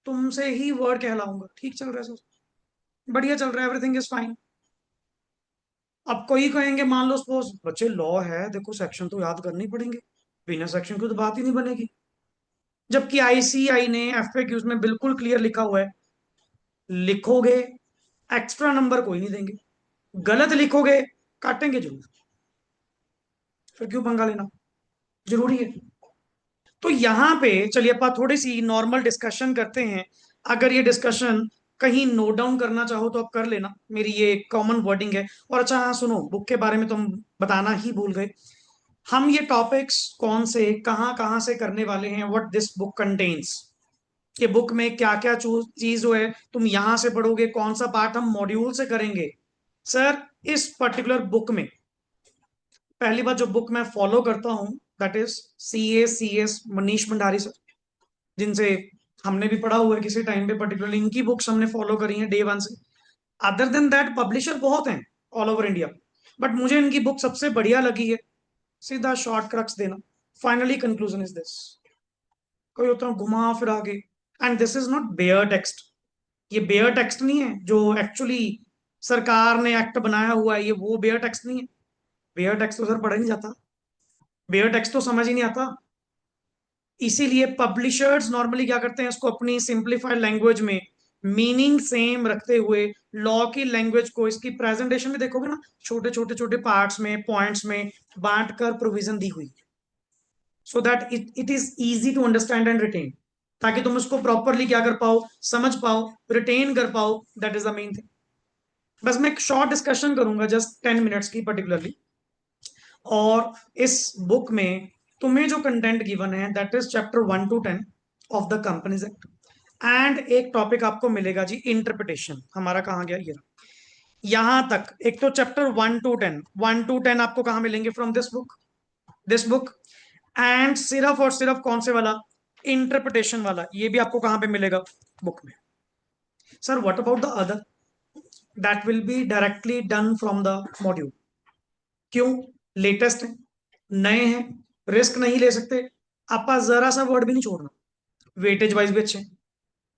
तुमसे ही वर्ड कहलाऊंगा, ठीक चल रहा है सर, बढ़िया चल रहा है, एवरीथिंग इज फाइन। अब कोई कहेंगे मान लो सपोज बच्चे लॉ है, देखो सेक्शन तो याद करने ही पड़ेंगे, बिना सेक्शन की तो बात ही नहीं बनेगी। जबकि आईसीआई ने एफएक्यूज में बिल्कुल क्लियर लिखा हुआ है, लिखोगे एक्स्ट्रा नंबर कोई नहीं देंगे, गलत लिखोगे काटेंगे जरूर, फिर क्यों पंगा लेना, जरूरी है। तो यहाँ पे चलिए अपन थोड़ी सी नॉर्मल डिस्कशन करते हैं। अगर ये डिस्कशन कहीं नोट डाउन करना चाहो तो आप कर लेना, मेरी ये कॉमन वर्डिंग है। और अच्छा हाँ सुनो, बुक के बारे में तो हम बताना ही भूल गए। हम ये टॉपिक्स कौन से कहाँ कहाँ से करने वाले हैं, व्हाट दिस बुक कंटेन्स, कि बुक में क्या क्या चीज जो है तुम यहां से पढ़ोगे, कौन सा पार्ट हम मॉड्यूल से करेंगे। सर इस पर्टिकुलर बुक में पहली बात जो बुक मैं फॉलो करता हूं that is C S Manish Bhandari sir, जिनसे हमने भी पढ़ा हुआ है किसी टाइम पे, पर्टिकुलरली इनकी बुक्स हमने फॉलो करी है डे 1 से। अदर देन दैट पब्लिशर बहुत हैं ऑल ओवर इंडिया, बट मुझे इनकी बुक सबसे बढ़िया लगी है। सीधा शॉर्ट क्रक्स देना, फाइनली कंक्लूजन इज दिस, कोई उतना घुमा फिरा के। And this is not bare text, ये बेयर टेक्स्ट नहीं है जो एक्चुअली सरकार ने एक्ट बनाया हुआ है, ये वो बेयर टेक्स्ट नहीं है। बेयर टेक्स्ट तो सर पढ़ा ही नहीं जाता, बेयर टेक्स्ट तो समझ ही नहीं आता। इसीलिए पब्लिशर्स नॉर्मली क्या करते हैं, इसको अपनी सिंप्लीफाइड लैंग्वेज में मीनिंग सेम रखते हुए लॉ की लैंग्वेज को, इसकी प्रेजेंटेशन में देखोगे ना, छोटे छोटे छोटे पार्ट्स में पॉइंट्स में बांट कर प्रोविजन दी हुई, so that it is easy to understand and retain, ताकि तुम उसको प्रॉपरली क्या कर पाओ, समझ पाओ, रिटेन कर पाओ। That is the main thing. बस मैं एक शॉर्ट डिस्कशन करूंगा जस्ट 10 मिनट्स की पर्टिकुलरली। और इस बुक में तुम्हें जो कंटेंट गिवन है that is chapter 1 to 10 of the companies act. And एक टॉपिक आपको मिलेगा जी इंटरप्रिटेशन, हमारा कहाँ गया ये, यहां तक एक तो चैप्टर 1 to 10, 1 to 10 आपको कहाँ मिलेंगे, फ्रॉम दिस बुक। एंड सिर्फ और सिर्फ कौन से वाला, इंटरप्रिटेशन वाला, ये भी आपको कहाँ पे मिलेगा, बुक में। Sir what about the other, that will be directly done from the module. क्यों, लेटेस्ट है, नए हैं, रिस्क नहीं ले सकते, आपका जरा सा वर्ड भी नहीं छोड़ना, वेटेज वाइज भी अच्छे हैं,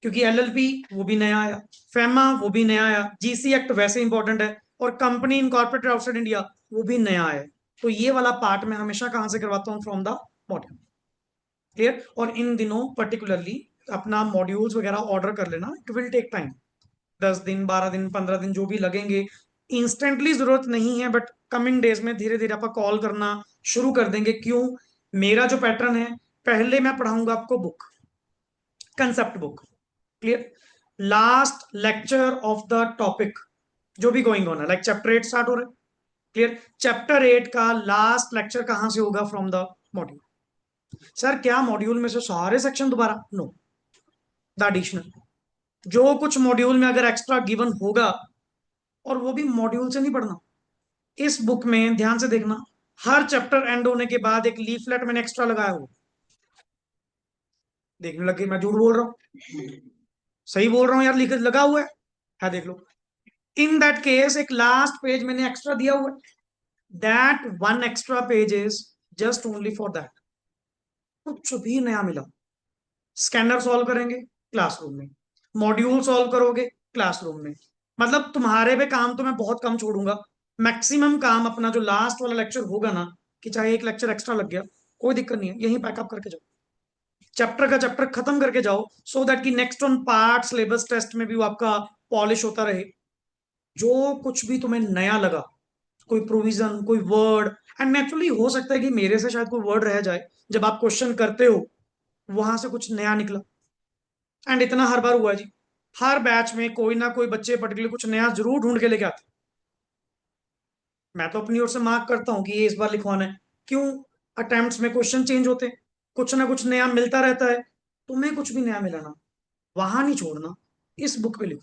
क्योंकि एलएलपी वो भी नया आया, फेमा वो भी नया आया, जीसी एक्ट वैसे इंपॉर्टेंट है, और कंपनी इनकॉर्पोरेटेड आउटसाइड इंडिया वो भी नया आया है। तो ये वाला पार्ट मैं हमेशा कहां से करवाता हूँ, फ्रॉम द मॉड्यूल। क्लियर। और इन दिनों पर्टिकुलरली अपना मॉड्यूल्स वगैरह ऑर्डर कर लेना, इट विल टेक टाइम, 10 दिन 12 दिन 15 दिन जो भी लगेंगे। इंस्टेंटली जरूरत नहीं है, बट कमिंग डेज में धीरे धीरे आप कॉल करना शुरू कर देंगे। क्यों, मेरा जो पैटर्न है, पहले मैं पढ़ाऊंगा आपको book, concept book, clear, last lecture of the topic जो भी गोइंग ऑन है, लाइक चैप्टर 8 स्टार्ट हो रहा है, क्लियर, चैप्टर 8 का लास्ट लेक्चर कहां से होगा, फ्रॉम द मॉड्यूल। सर क्या मॉड्यूल में से सारे सेक्शन दोबारा, नो, द एडिशनल, जो कुछ मॉड्यूल में अगर एक्स्ट्रा गिवन होगा, और वो भी मॉड्यूल से नहीं पढ़ना, इस बुक में ध्यान से देखना, हर चैप्टर एंड होने के बाद एक लीफलेट मैंने एक्स्ट्रा लगाया हुआ, देखने लगे मैं झूठ बोल रहा हूँ, सही बोल रहा हूँ यार, लिख लगा हुआ है देख लो। इन दैट केस एक लास्ट पेज मैंने एक्स्ट्रा दिया हुआ है, that one extra page is just only for that. कुछ भी नया मिला, स्कैनर सॉल्व करेंगे क्लासरूम में, मॉड्यूल सॉल्व करोगे क्लासरूम में, मतलब तुम्हारे पे काम तो मैं बहुत कम छोड़ूंगा। मैक्सिमम काम अपना जो लास्ट वाला लेक्चर होगा ना, कि चाहे एक लेक्चर एक्स्ट्रा लग गया कोई दिक्कत नहीं है, यही पैकअप करके जाओ, चैप्टर का चैप्टर खत्म करके जाओ, सो दैट कि next on part syllabus test में भी वो आपका पॉलिश होता रहे। जो कुछ भी तुम्हें नया लगा, कोई प्रोविजन, कोई वर्ड, एंड नेचुरली हो सकता है कि मेरे से शायद कोई वर्ड रह जाए, जब आप क्वेश्चन करते हो वहां से कुछ नया निकला, एंड इतना हर बार हुआ है जी, हर बैच में कोई ना कोई बच्चे पर्टिकुलर कुछ नया जरूर ढूंढ के लेके आते, मैं तो अपनी ओर से मार्क करता हूँ कि ये इस बार लिखवाना है। क्यों, अटेम्प्ट्स में क्वेश्चन चेंज होते हैं, कुछ ना कुछ नया मिलता रहता है, तुम्हें कुछ भी नया मिला ना, वहां नहीं छोड़ना, इस बुक पे लिखो।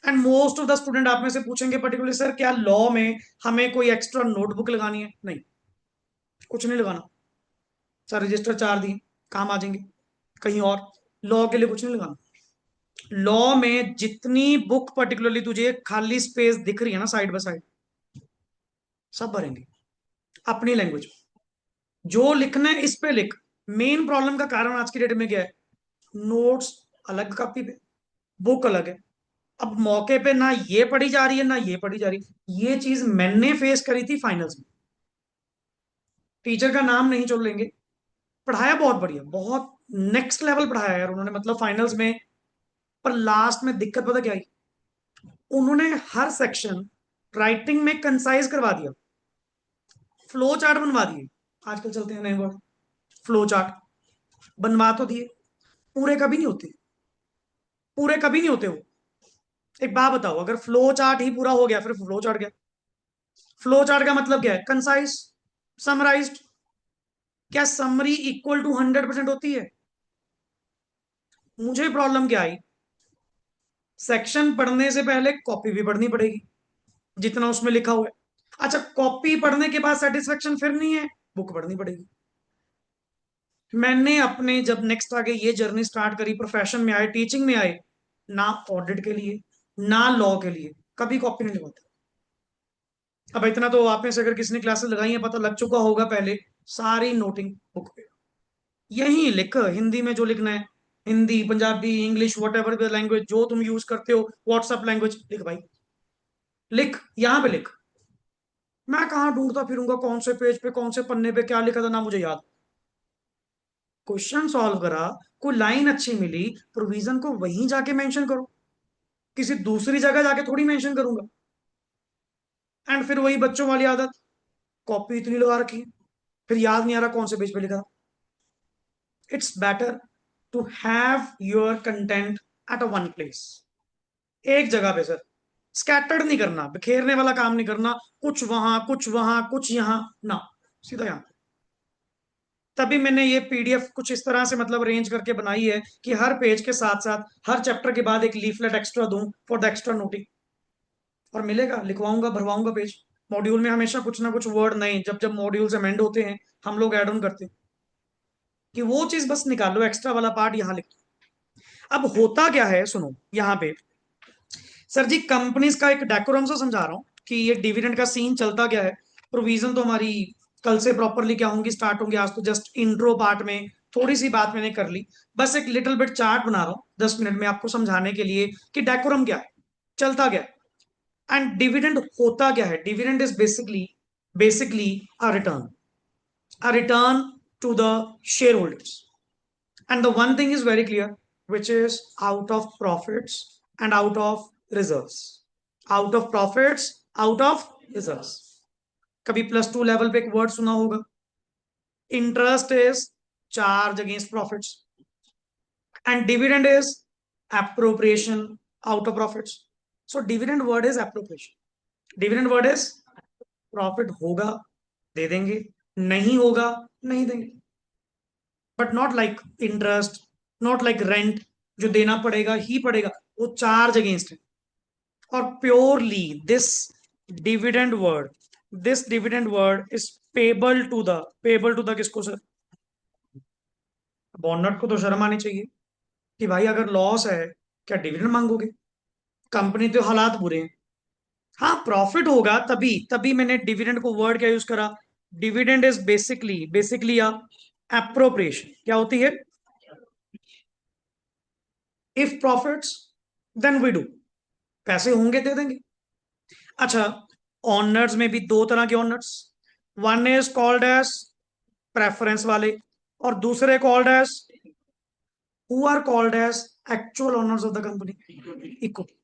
And most of the student आप में से पूछेंगे पर्टिकुलरली, सर क्या लॉ में हमें कोई एक्स्ट्रा नोटबुक लगानी है, नहीं, कुछ नहीं लगाना। सर रजिस्टर 4 दिए, काम आ जाएंगे कहीं और, लॉ के लिए कुछ नहीं लगाना। लॉ में जितनी बुक पर्टिकुलरली तुझे खाली स्पेस दिख रही है ना साइड बाय साइड, सब भरेंगे अपनी लैंग्वेज में, जो लिखना है इस पे लिख। मेन प्रॉब्लम का कारण आज की डेट में क्या है, नोट्स अलग कॉपी पे, बुक अलग है। अब मौके पे ना ये पढ़ी जा रही है ना ये पढ़ी जा रही है, ये चीज मैंने फेस करी थी फाइनल्स में। टीचर का नाम नहीं चल लेंगे, पढ़ाया बहुत बढ़िया, बहुत नेक्स्ट लेवल पढ़ाया यार उन्होंने, मतलब फाइनल्स में। पर लास्ट में दिक्कत पता क्या आई, उन्होंने हर सेक्शन राइटिंग में कंसाइज करवा दिया, फ्लो चार्ट बनवा दिए, आजकल चलते हैं नए वर्ड, फ्लो चार्ट बनवा तो दिए, पूरे कभी नहीं होते, पूरे कभी नहीं होते वो। एक बात बताओ, अगर फ्लो चार्ट ही पूरा हो गया फिर फ्लो चार्ट क्या? फ्लो चार्ट का मतलब क्या है? Concise, summarised. क्या समरी इक्वल टू 100% होती है? मुझे प्रॉब्लम क्या आई, सेक्शन पढ़ने से पहले कॉपी भी पढ़नी पड़ेगी जितना उसमें लिखा हुआ है। अच्छा, कॉपी पढ़ने के बाद सेटिस्फेक्शन फिर नहीं है, बुक पढ़नी पड़ेगी। मैंने अपने जब नेक्स्ट आगे ये जर्नी स्टार्ट करी, प्रोफेशन में आए, टीचिंग में आए, ना ऑडिट के लिए ना लॉ के लिए कभी कॉपी नहीं लगवाता। अब इतना तो आप में से अगर किसी ने क्लासेस लगाई है पता लग चुका होगा, पहले सारी नोटिंग बुक पे, यही लिख, हिंदी में जो लिखना है, Hindi Punjabi English what ever language जो तुम यूज करते हो, व्हाट्सएप लैंग्वेज, लिख भाई, लिख, यहां पे लिख। मैं कहाँ ढूंढता फिरूंगा कौन से पेज पे कौन से पन्ने पे क्या लिखा था, ना मुझे याद। क्वेश्चन सॉल्व करा, कोई लाइन अच्छी मिली, प्रोविजन को वहीं जाके मेंशन करो, किसी दूसरी जगह जाके थोड़ी मेंशन करूंगा। एंड फिर वही बच्चों वाली आदत, कॉपी इतनी लगा रखी, फिर याद नहीं आ रहा कौन से पेज पे लिखा। It's better to have your content at a one place, एक जगह पे सर। स्कैटर्ड नहीं करना, बिखेरने वाला काम नहीं करना, कुछ वहां कुछ वहां कुछ यहाँ, ना, सीधा यहाँ। तभी मैंने ये पीडीएफ कुछ इस तरह से मतलब अरेंज करके बनाई है कि हर पेज के साथ साथ हर चैप्टर के बाद एक लीफलेट एक्स्ट्रा दूं फॉर द एक्स्ट्रा नोटिंग। और मिलेगा, लिखवाऊंगा, भरवाऊंगा पेज। मॉड्यूल में हमेशा कुछ ना कुछ वर्ड नहीं, जब जब मॉड्यूल्स अमेंड होते हैं हम लोग ऐड ऑन करते हैं कि वो चीज बस निकालो, एक्स्ट्रा वाला पार्ट यहाँ लिख दो। अब होता क्या है सुनो यहाँ पे, सर जी कंपनीज का एक डेकोरम से समझा रहा हूँ कि ये डिविडेंड का सीन चलता क्या है। प्रोविजन तो हमारी कल से प्रॉपरली क्या होंगी, स्टार्ट होंगी, आज तो जस्ट इंट्रो पार्ट में थोड़ी सी बात मैंने कर ली। बस एक लिटिल बिट चार्ट बना रहा हूँ 10 मिनट में आपको समझाने के लिए कि डेकोरम क्या है, चलता क्या है। एंड डिविडेंड होता क्या है? Dividend is basically a return to the shareholders. And the one thing is very clear, which is out of profits and out of reserves. Out of profits, out of reserves. कभी +2 level पे एक word सुना होगा, interest is charge against profits and dividend is appropriation out of profits. So dividend word is appropriation, dividend word is profit होगा दे देंगे, नहीं होगा नहीं देंगे। But not like interest, not like rent जो देना पड़ेगा ही पड़ेगा, वो चार्ज अगेंस्ट है। और purely dividend word this dividend word is payable to the किसको सर? बॉन्नट को तो शर्म आनी चाहिए कि भाई अगर लॉस है क्या डिविडेंड मांगोगे? कंपनी तो हालात बुरे हैं। हाँ प्रॉफिट होगा तभी तभी मैंने डिविडेंड को वर्ड क्या यूज करा, डिविडेंड इज बेसिकली या एप्रोप्रिएशन। क्या होती है? If profits then we do, पैसे होंगे दे देंगे। अच्छा, ऑनर्स में भी दो तरह के owners, one is called as preference वाले और दूसरे called as who are called as actual owners of the company, equity.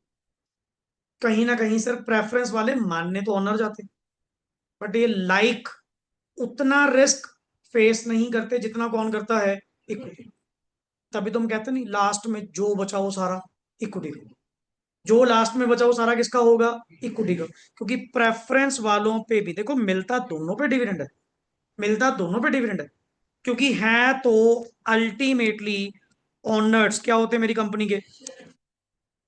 कहीं ना कहीं सर प्रेफरेंस वाले मानने तो ऑनर जाते हैं, बट ये लाइक उतना रिस्क फेस नहीं करते जितना कौन करता है, इक्विटी। तभी तुम कहते नहीं लास्ट में जो बचा वो सारा इक्विटी का, जो लास्ट में बचा वो सारा किसका होगा, इक्विटी का। क्योंकि प्रेफरेंस वालों पे भी देखो मिलता दोनों पे डिविडेंड है, मिलता दोनों पे डिविडेंड है। क्योंकि है तो अल्टीमेटली ओनर्स क्या होते हैं मेरी कंपनी के,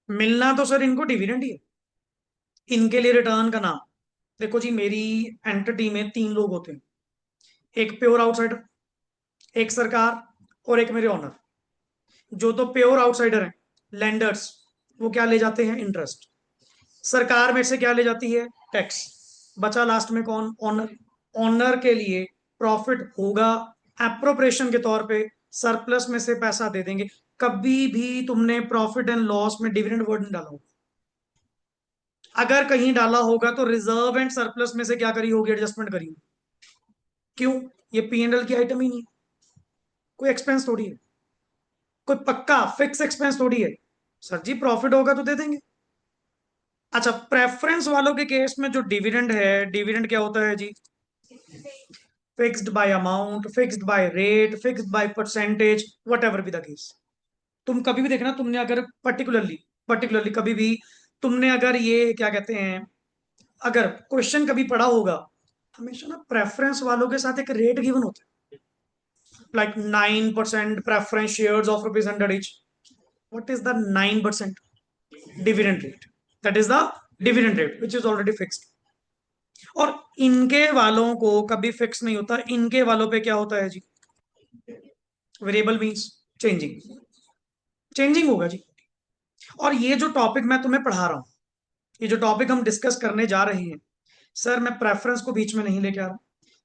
मिलना तो सर इनको डिविडेंड ही है। इनके लिए रिटर्न का नाम, देखो जी मेरी एंटिटी में 3 लोग होते हैं, एक प्योर आउटसाइडर, एक सरकार और एक मेरे ऑनर। जो तो प्योर आउटसाइडर हैं, लेंडर्स, वो क्या ले जाते हैं, इंटरेस्ट। सरकार में से क्या ले जाती है, टैक्स। बचा लास्ट में कौन, ऑनर। ऑनर के लिए प्रॉफिट होगा एप्रोप्रिएशन के तौर पे, सरप्लस में से पैसा दे देंगे। कभी भी तुमने प्रॉफिट एंड लॉस में डिविडेंड वर्ड नहीं डाला होगा, अगर कहीं डाला होगा तो रिजर्व एंड सरप्लस में से क्या करी होगी, एडजस्टमेंट करी होगी। क्यों? ये P&L की आइटम ही नहीं है, कोई एक्सपेंस थोड़ी है, कोई पक्का फिक्स एक्सपेंस थोड़ी है। सर जी प्रॉफिट होगा तो दे देंगे, अच्छा, प्रेफरेंस वालों के केस में जो डिविडेंड है, डिविडेंड क्या होता है जी? Fixed by amount, fixed by rate, fixed by percentage, whatever be the case. तुम कभी भी देखना, तुमने अगर पर्टिकुलरली पर्टिकुलरली कभी भी तुमने अगर ये क्या कहते हैं, अगर क्वेश्चन कभी पढ़ा होगा, हमेशा ना प्रेफरेंस वालों के साथ एक रेट गिवन होता है, like 9% preference shares of rupees 100 each. What is the 9% dividend rate? That is the dividend rate which is already fixed. और इनके वालों को कभी फिक्स नहीं होता, इनके वालों पे क्या होता है जी? वेरिएबल मीन्स चेंजिंग, चेंजिंग होगा जी। और ये जो टॉपिक मैं तुम्हें पढ़ा रहा हूँ, ये जो टॉपिक हम डिस्कस करने जा रहे हैं, सर मैं प्रेफरेंस को बीच में नहीं लेके आ रहा हूँ।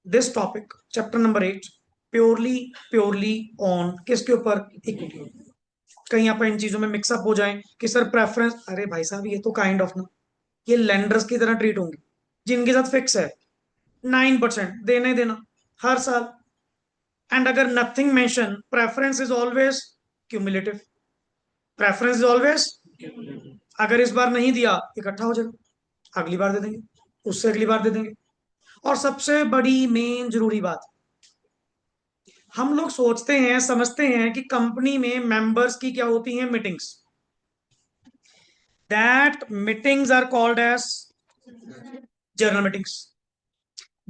This topic chapter number 8 purely purely on किसके ऊपर? इक्विटी। कहीं आप इन चीजों में मिक्सअप हो जाएं कि सर प्रेफरेंस, अरे भाई साहब ये तो काइंड ऑफ ना, ये लेंडर्स की तरह ट्रीट होंगे जिनके साथ फिक्स है 9% देना ही देना हर साल। एंड अगर nothing mention, preference is always cumulative, preference is always, अगर इस बार नहीं दिया इकट्ठा हो जाएगा, अगली बार दे देंगे, उससे अगली बार दे देंगे। और सबसे बड़ी मेन जरूरी बात, हम लोग सोचते हैं समझते हैं कि कंपनी में मेंबर्स की क्या होती हैं? Meetings. That meetings are called as general meetings.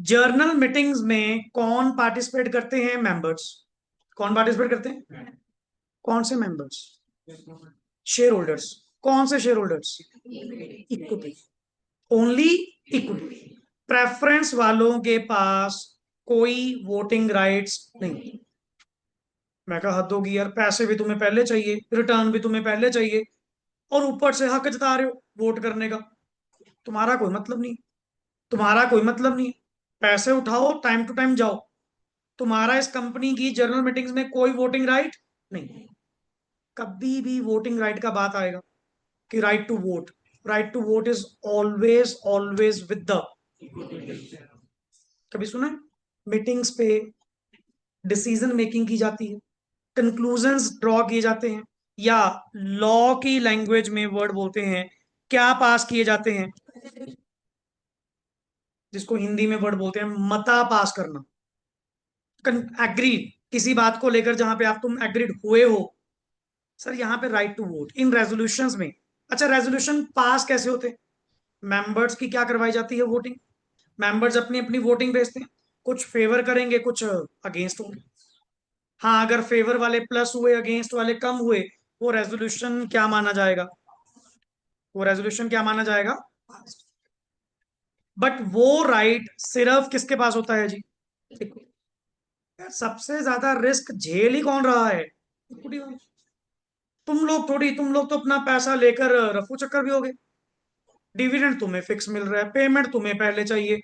General meetings में कौन पार्टिसिपेट करते हैं? मेंबर्स। कौन पार्टिसिपेट करते हैं? कौन से मेंबर्स? Share holders. कौन से share holders? Equity, only equity. Preference वालों के पास कोई वोटिंग राइट्स नहीं। मैं कहा हद होगी यार, पैसे भी तुम्हें पहले चाहिए, रिटर्न भी तुम्हें पहले चाहिए, और ऊपर से हक जता रहे हो वोट करने का। तुम्हारा कोई मतलब नहीं, तुम्हारा कोई मतलब नहीं। पैसे उठाओ, टाइम टू टाइम जाओ, तुम्हारा इस कंपनी की जनरल मीटिंग्स में कोई वोटिंग राइट नहीं। कभी भी वोटिंग राइट का बात आएगा कि right to vote, right to vote is always always with the, कभी सुना है? मीटिंग्स पे डिसीजन मेकिंग की जाती है, कंक्लूजन्स ड्रॉ किए जाते हैं, या लॉ की लैंग्वेज में वर्ड बोलते हैं, क्या पास किए जाते हैं, जिसको हिंदी में वर्ड बोलते हैं मता पास करना, एग्री, किसी बात को लेकर जहां पे आप तुम एग्रीड हुए हो। सर यहाँ पे right to vote in resolutions में। अच्छा, रेजोल्यूशन पास कैसे होते हैं? मेंबर्स की क्या करवाई जाती है? वोटिंग। मेंबर्स अपनी अपनी वोटिंग भेजते हैं, कुछ फेवर करेंगे, कुछ अगेंस्ट होंगे। हाँ, अगर फेवर वाले प्लस हुए, अगेंस्ट वाले कम हुए, वो रेजोल्यूशन क्या माना जाएगा? वो रेजोल्यूशन क्या माना जाएगा? बट वो राइट सिर्फ किसके पास होता है जी? यार सबसे ज्यादा रिस्क झेल ही कौन रहा है? इक्विटी वाले। तुम लोग थोड़ी, तुम लोग तो अपना पैसा लेकर रफू चक्कर भी हो गए। डिविडेंड तुम्हें फिक्स मिल रहा है, पेमेंट तुम्हें पहले चाहिए,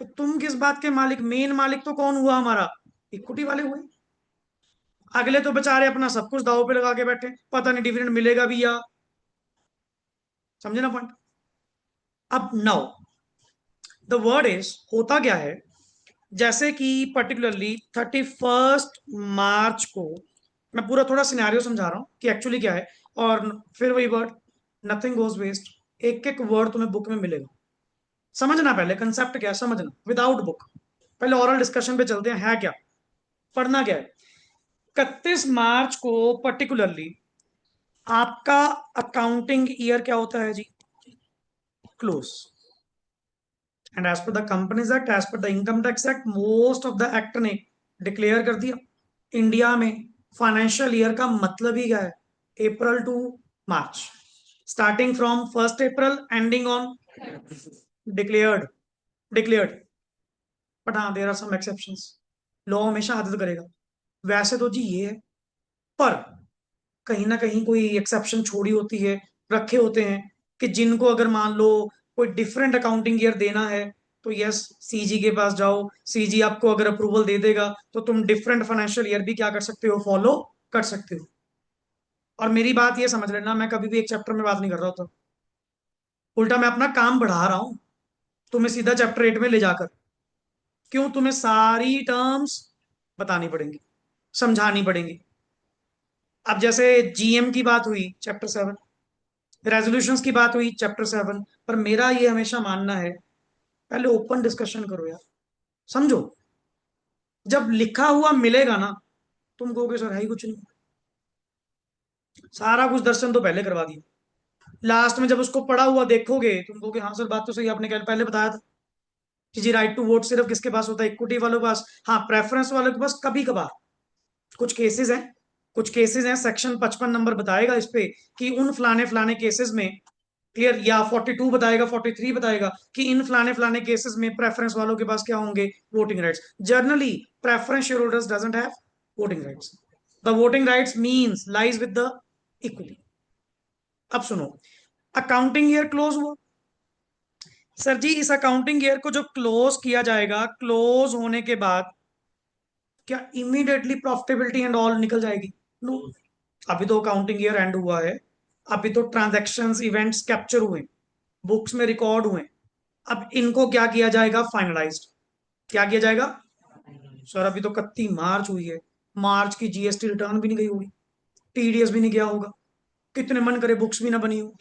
तो तुम किस बात के मालिक? मेन मालिक तो कौन हुआ हमारा? इक्विटी वाले हुए। अगले तो बेचारे अपना सब कुछ दांव पे लगा के बैठे, पता नहीं डिविडेंड मिलेगा भी या, समझे ना पॉइंट? अब नाउ द वर्ड इज, होता क्या है, जैसे कि पर्टिकुलरली 31 मार्च को, मैं पूरा थोड़ा सिनेरियो समझा रहा हूँ कि एक्चुअली क्या है, और फिर वही वर्ड, नथिंग गोज वेस्ट। एक एक वर्ड तुम्हें बुक में मिलेगा, समझना पहले कंसेप्ट क्या है, समझना विदाउट बुक। पहले ओरल डिस्कशन पे चलते हैं, है क्या, पढ़ना क्या है। 31 मार्च को पर्टिकुलरली आपका अकाउंटिंग ईयर क्या होता है जी? Close. And as per the companies act, as per the income tax act, most of the act ने डिक्लेयर कर दिया, इंडिया में फाइनेंशियल ईयर का मतलब ही क्या है? April to March, starting from 1 April ending on declared, declared. But हाँ, there are some exceptions, law हमेशा आदत करेगा। वैसे तो जी ये है, पर कहीं ना कहीं कोई एक्सेप्शन छोड़ी होती है, रखे होते हैं कि जिनको अगर मान लो कोई डिफरेंट अकाउंटिंग ईयर देना है, तो यस, सीजी के पास जाओ, सीजी आपको अगर अप्रूवल दे देगा तो तुम डिफरेंट फाइनेंशियल ईयर भी क्या कर सकते हो? फॉलो कर सकते हो। और मेरी बात ये समझ लेना, मैं कभी भी एक चैप्टर में बात नहीं कर रहा होता, उल्टा मैं अपना काम बढ़ा रहा हूं तुम्हें सीधा चैप्टर 8 में ले जाकर। क्यों? तुम्हें सारी टर्म्स बतानी पड़ेंगी, समझानी पड़ेंगी। अब जैसे जीएम की बात हुई, चैप्टर 7, रेजोल्यूशंस की बात हुई चैप्टर 7, पर मेरा ये हमेशा मानना है, पहले ओपन डिस्कशन करो यार, समझो। जब लिखा हुआ मिलेगा ना, तुम कहोगे सर है ही कुछ नहीं, सारा कुछ दर्शन तो पहले करवा दिया। लास्ट में जब उसको पढ़ा हुआ देखोगे, तुम कहोगे हाँ सर बात तो सही, आपने पहले बताया था कि जी राइट टू वोट सिर्फ किसके पास होता है, इक्विटी वालों के पास। हाँ, प्रेफरेंस वालों के पास कभी कभार कुछ केसेस हैं, कुछ केसेस हैं, सेक्शन 55 नंबर बताएगा इस पे कि उन फलाने फलाने केसेस में, क्लियर, या 42 बताएगा, 43 बताएगा कि इन फलाने फलाने केसेस में प्रेफरेंस वालों के पास क्या होंगे, voting rights. Generally preference share holders doesn't have voting rights. The voting rights means lies with the equity. अब सुनो, अकाउंटिंग ईयर क्लोज हुआ। सर जी इस अकाउंटिंग ईयर को जो क्लोज किया जाएगा, क्लोज होने के बाद क्या इमीडिएटली प्रॉफिटेबिलिटी एंड ऑल निकल जाएगी? नो। अभी तो अकाउंटिंग ईयर एंड हुआ है, अभी तो ट्रांजैक्शंस इवेंट्स कैप्चर हुए, बुक्स में रिकॉर्ड हुए। अब इनको क्या किया जाएगा, फाइनलाइज्ड। क्या किया जाएगा? सर अभी तो 31 मार्च हुई है, मार्च की जीएसटी रिटर्न भी नहीं गई होगी, टीडीएस भी नहीं गया होगा, कितने मन करे बुक्स भी ना बनी हो।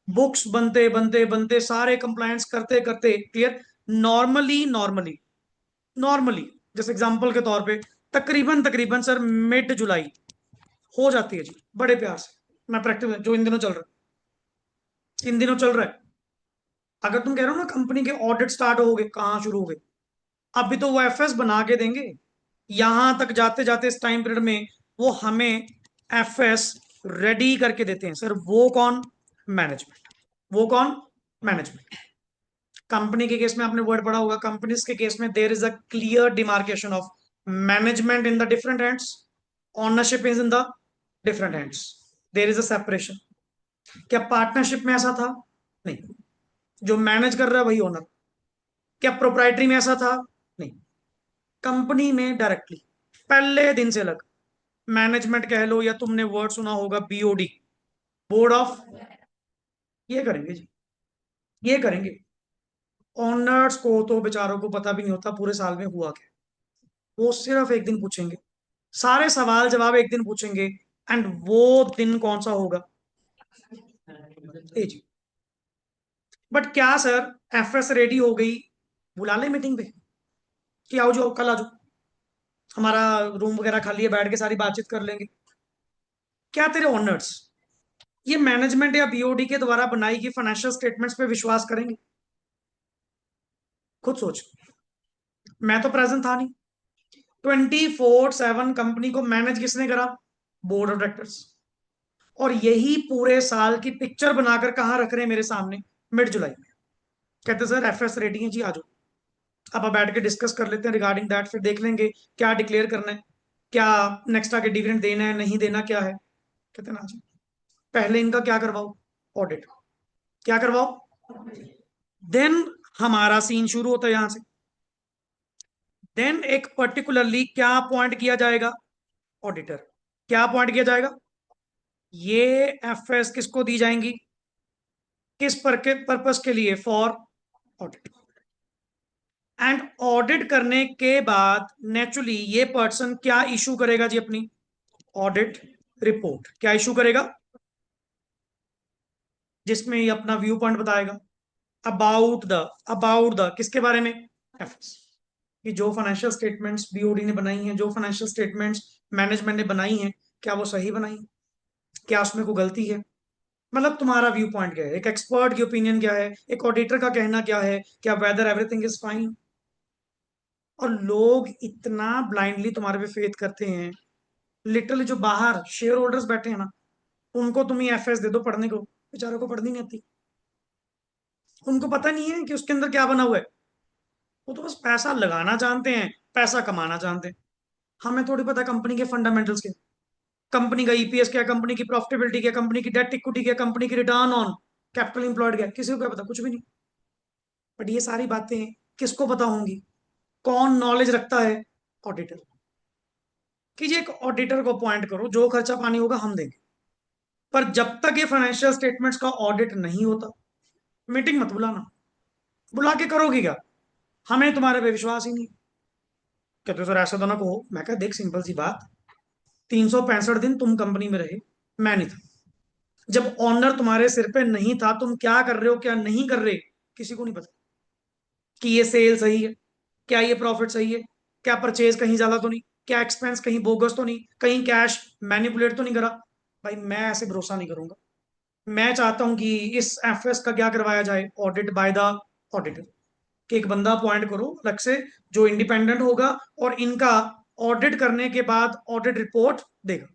बुक्स बनते बनते बनते सारे कंप्लायंस करते करते, क्लियर, नॉर्मली नॉर्मली नॉर्मली जैसे एग्जांपल के तौर पे तकरीबन तकरीबन सर मिड जुलाई हो जाती है जी, बड़े प्यार से। मैं प्रैक्टिस जो इन दिनों चल रहा है, इन दिनों चल रहा है। अगर तुम कह रहे हो ना कंपनी के ऑडिट स्टार्ट हो गए, कहाँ शुरू हो गए? अभी तो वो एफएस बना के देंगे, यहां तक जाते जाते इस टाइम पीरियड में वो हमें एफएस रेडी करके देते हैं। सर वो कौन? मैनेजमेंट। वो कौन? मैनेजमेंट। कंपनी के केस में आपने वर्ड पढ़ा होगा, कंपनीज के केस में there is a clear demarcation of management in the different hands, ownership is in the different hands, there is a separation. क्या पार्टनरशिप में ऐसा था? नहीं। जो मैनेज कर रहा है वही ओनर। क्या प्रोप्राइटरी में ऐसा था? नहीं। कंपनी में डायरेक्टली पहले दिन से लग, मैनेजमेंट कह लो या तुमने वर्ड सुना होगा बीओडी, बोर्ड ऑफ, ये करेंगे जी, ये करेंगे। ओनर्स को तो बेचारों को पता भी नहीं होता पूरे साल में हुआ क्या, वो सिर्फ एक दिन पूछेंगे, सारे सवाल जवाब एक दिन पूछेंगे। एंड वो दिन कौन सा होगा? ए जी। बट क्या सर एफएस रेडी हो गई, बुला ले मीटिंग पे कि आओ जो कल आ जाओ, हमारा रूम वगैरह खाली है, बैठ के सारी बातचीत कर लेंगे। क्या तेरे ओनर्स ये मैनेजमेंट या बीओडी के द्वारा बनाई गई फाइनेंशियल स्टेटमेंट्स पे विश्वास करेंगे? खुद सोच। मैं तो प्रेजेंट था नहीं, 24/7 कंपनी को मैनेज किसने करा? Board of directors. और यही पूरे साल की पिक्चर बनाकर कहाँ रख रहे हैं मेरे सामने, मिड जुलाई में। कहते सर एफएस रेटिंग है जी, आ जाओ, अब आप बैठ के डिस्कस कर लेते हैं रिगार्डिंग दैट, फिर देख लेंगे क्या डिक्लेयर करना है, क्या नेक्स्ट आके डिविडेंड देना है नहीं देना क्या है। कहते ना जी, पहले इनका क्या करवाओ, ऑडिट। क्या करवाओ? देन हमारा सीन शुरू होता है यहां से। देन एक पर्टिकुलरली क्या अपॉइंट किया जाएगा? ऑडिटर। क्या अपॉइंट किया जाएगा? ये एफएस किसको दी जाएंगी, किस पर्पस के लिए? For audit. एंड ऑडिट करने के बाद नेचुरली ये पर्सन क्या इशू करेगा जी, अपनी ऑडिट रिपोर्ट। क्या इशू करेगा? जिसमें ये अपना व्यू पॉइंट बताएगा अबाउट द किसके बारे में? एफएस। कि जो फाइनेंशियल स्टेटमेंट्स बीओडी ने बनाई हैं, जो फाइनेंशियल स्टेटमेंट्स मैनेजमेंट ने बनाई हैं, क्या वो सही बनाई हैं? क्या उसमें कोई गलती है? मतलब तुम्हारा व्यू पॉइंट क्या है, एक एक्सपर्ट की ओपिनियन क्या है, एक ऑडिटर का कहना क्या है, क्या वेदर एवरीथिंग इज फाइन। और लोग इतना ब्लाइंडली तुम्हारे पे फेथ करते हैं, लिटरली जो बाहर शेयर होल्डर्स बैठे हैं ना, उनको तुम ही एफएस दे दो पढ़ने को, बेचारों को पढ़नी नहीं आती, उनको पता नहीं है कि उसके अंदर क्या बना हुआ है। वो तो बस पैसा लगाना जानते हैं, पैसा कमाना जानते हैं। हमें थोड़ी पता कंपनी के फंडामेंटल्स के, कंपनी का ईपीएस क्या, कंपनी की प्रॉफिटेबिलिटी क्या, कंपनी की डेट इक्विटी क्या, कंपनी की रिटर्न ऑन कैपिटल इंप्लॉयड क्या, किसी को क्या पता, कुछ भी नहीं। बट ये सारी बातें किसको पता होंगी? कौन नॉलेज रखता है? ऑडिटर। कि जी एक ऑडिटर को अपॉइंट करो, जो खर्चा पानी होगा हम देंगे। पर जब तक ये फाइनेंशियल स्टेटमेंट्स का ऑडिट नहीं होता, मीटिंग मत बुलाना। बुला के करोगे क्या? हमें तुम्हारे पे विश्वास ही नहीं। कहते सर ऐसा तो ना कहो। मैं कहा देख सिंपल सी बात, 365 दिन तुम कंपनी में रहे, मैं नहीं था, जब ऑनर तुम्हारे सिर पे नहीं था, तुम क्या कर रहे हो क्या नहीं कर रहे किसी को नहीं पता, कि ये सेल सही है, क्या ये प्रॉफिट सही है, क्या परचेज कहीं ज्यादा तो नहीं, क्या एक्सपेंस कहीं बोगस तो नहीं, कहीं कैश मैनिपुलेट तो नहीं करा। भाई मैं ऐसे भरोसा नहीं करूंगा। मैं चाहता हूं कि इस एफएस का क्या करवाया जाए, ऑडिट बाय द ऑडिटर, कि एक बंदा अपॉइंट करो अलग से जो इंडिपेंडेंट होगा और इनका ऑडिट करने के बाद ऑडिट रिपोर्ट देगा।